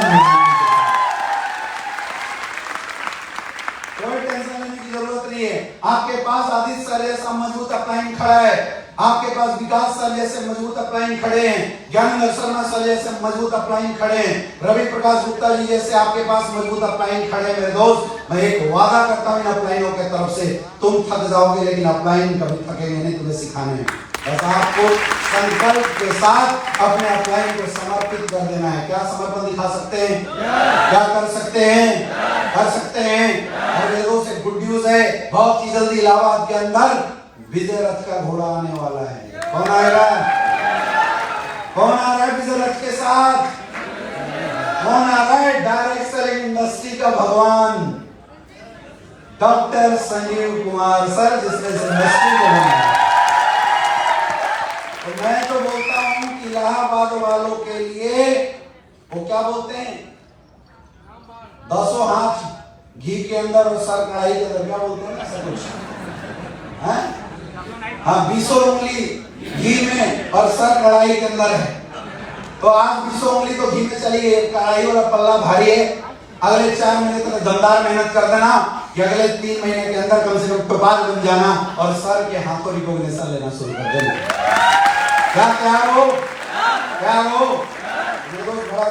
कोई टेंशन लेने की जरूरत नहीं है। आपके पास आदित्य सर जैसा मजबूत अपलाइन खड़ा है, आपके पास विकास सर जैसे मजबूत अपलाइन खड़े हैं, ज्ञानेंद्र शर्मा सर जैसे मजबूत अपलाइन खड़े हैं, रवि प्रकाश गुप्ता जी जैसे आपके पास मजबूत अपलाइन खड़े हैं। मेरे दोस्त, मैं एक वादा करता हूं इन अपलाइनों के तरफ से, तुम थक जाओगे लेकिन अपलाइन कभी थकेंगे नहीं तुम्हें सिखाने में। बस आपको संकल्प के साथ अपने अपलाइन को समर्पित कर देना है। क्या समर्पण दिखा सकते हैं? क्या कर सकते हैं? कर सकते हैं। और मेरे दोस्त एक गुड न्यूज है, बहुत ही जल्दी इलाहाबाद के अंदर विजय रथ का घोड़ा आने वाला है। कौन आएगा? कौन आ रहा है विजय रथ के साथ? कौन आ रहा है? डायरेक्ट सेलिंग इंडस्ट्री का भगवान डॉक्टर संजीव कुमार सर, जिसने इस इंडस्ट्री को बनाया। तो मैं तो बोलता हूं कि इलाहाबाद वालों के लिए वो क्या बोलते हैं, 10 हाथ घी के अंदर और सर कढ़ाई के अंदर, क्या बोलते हैं ऐसा कुछ है? हाँ, 20 उंगली घी में और सर कढ़ाई के अंदर है। तो आज 20 उंगली तो घी में चली है, कढ़ाई वाला पल्ला भारी है। अगले 4 महीने तक दमदार मेहनत कर देना कि अगले 3 महीने के अंदर कम से कम टोपाल बन जाना और सर के हाथों रिकॉग्निशन लेना शुरू कर देना। क्या हो? क्या हो? बड़ा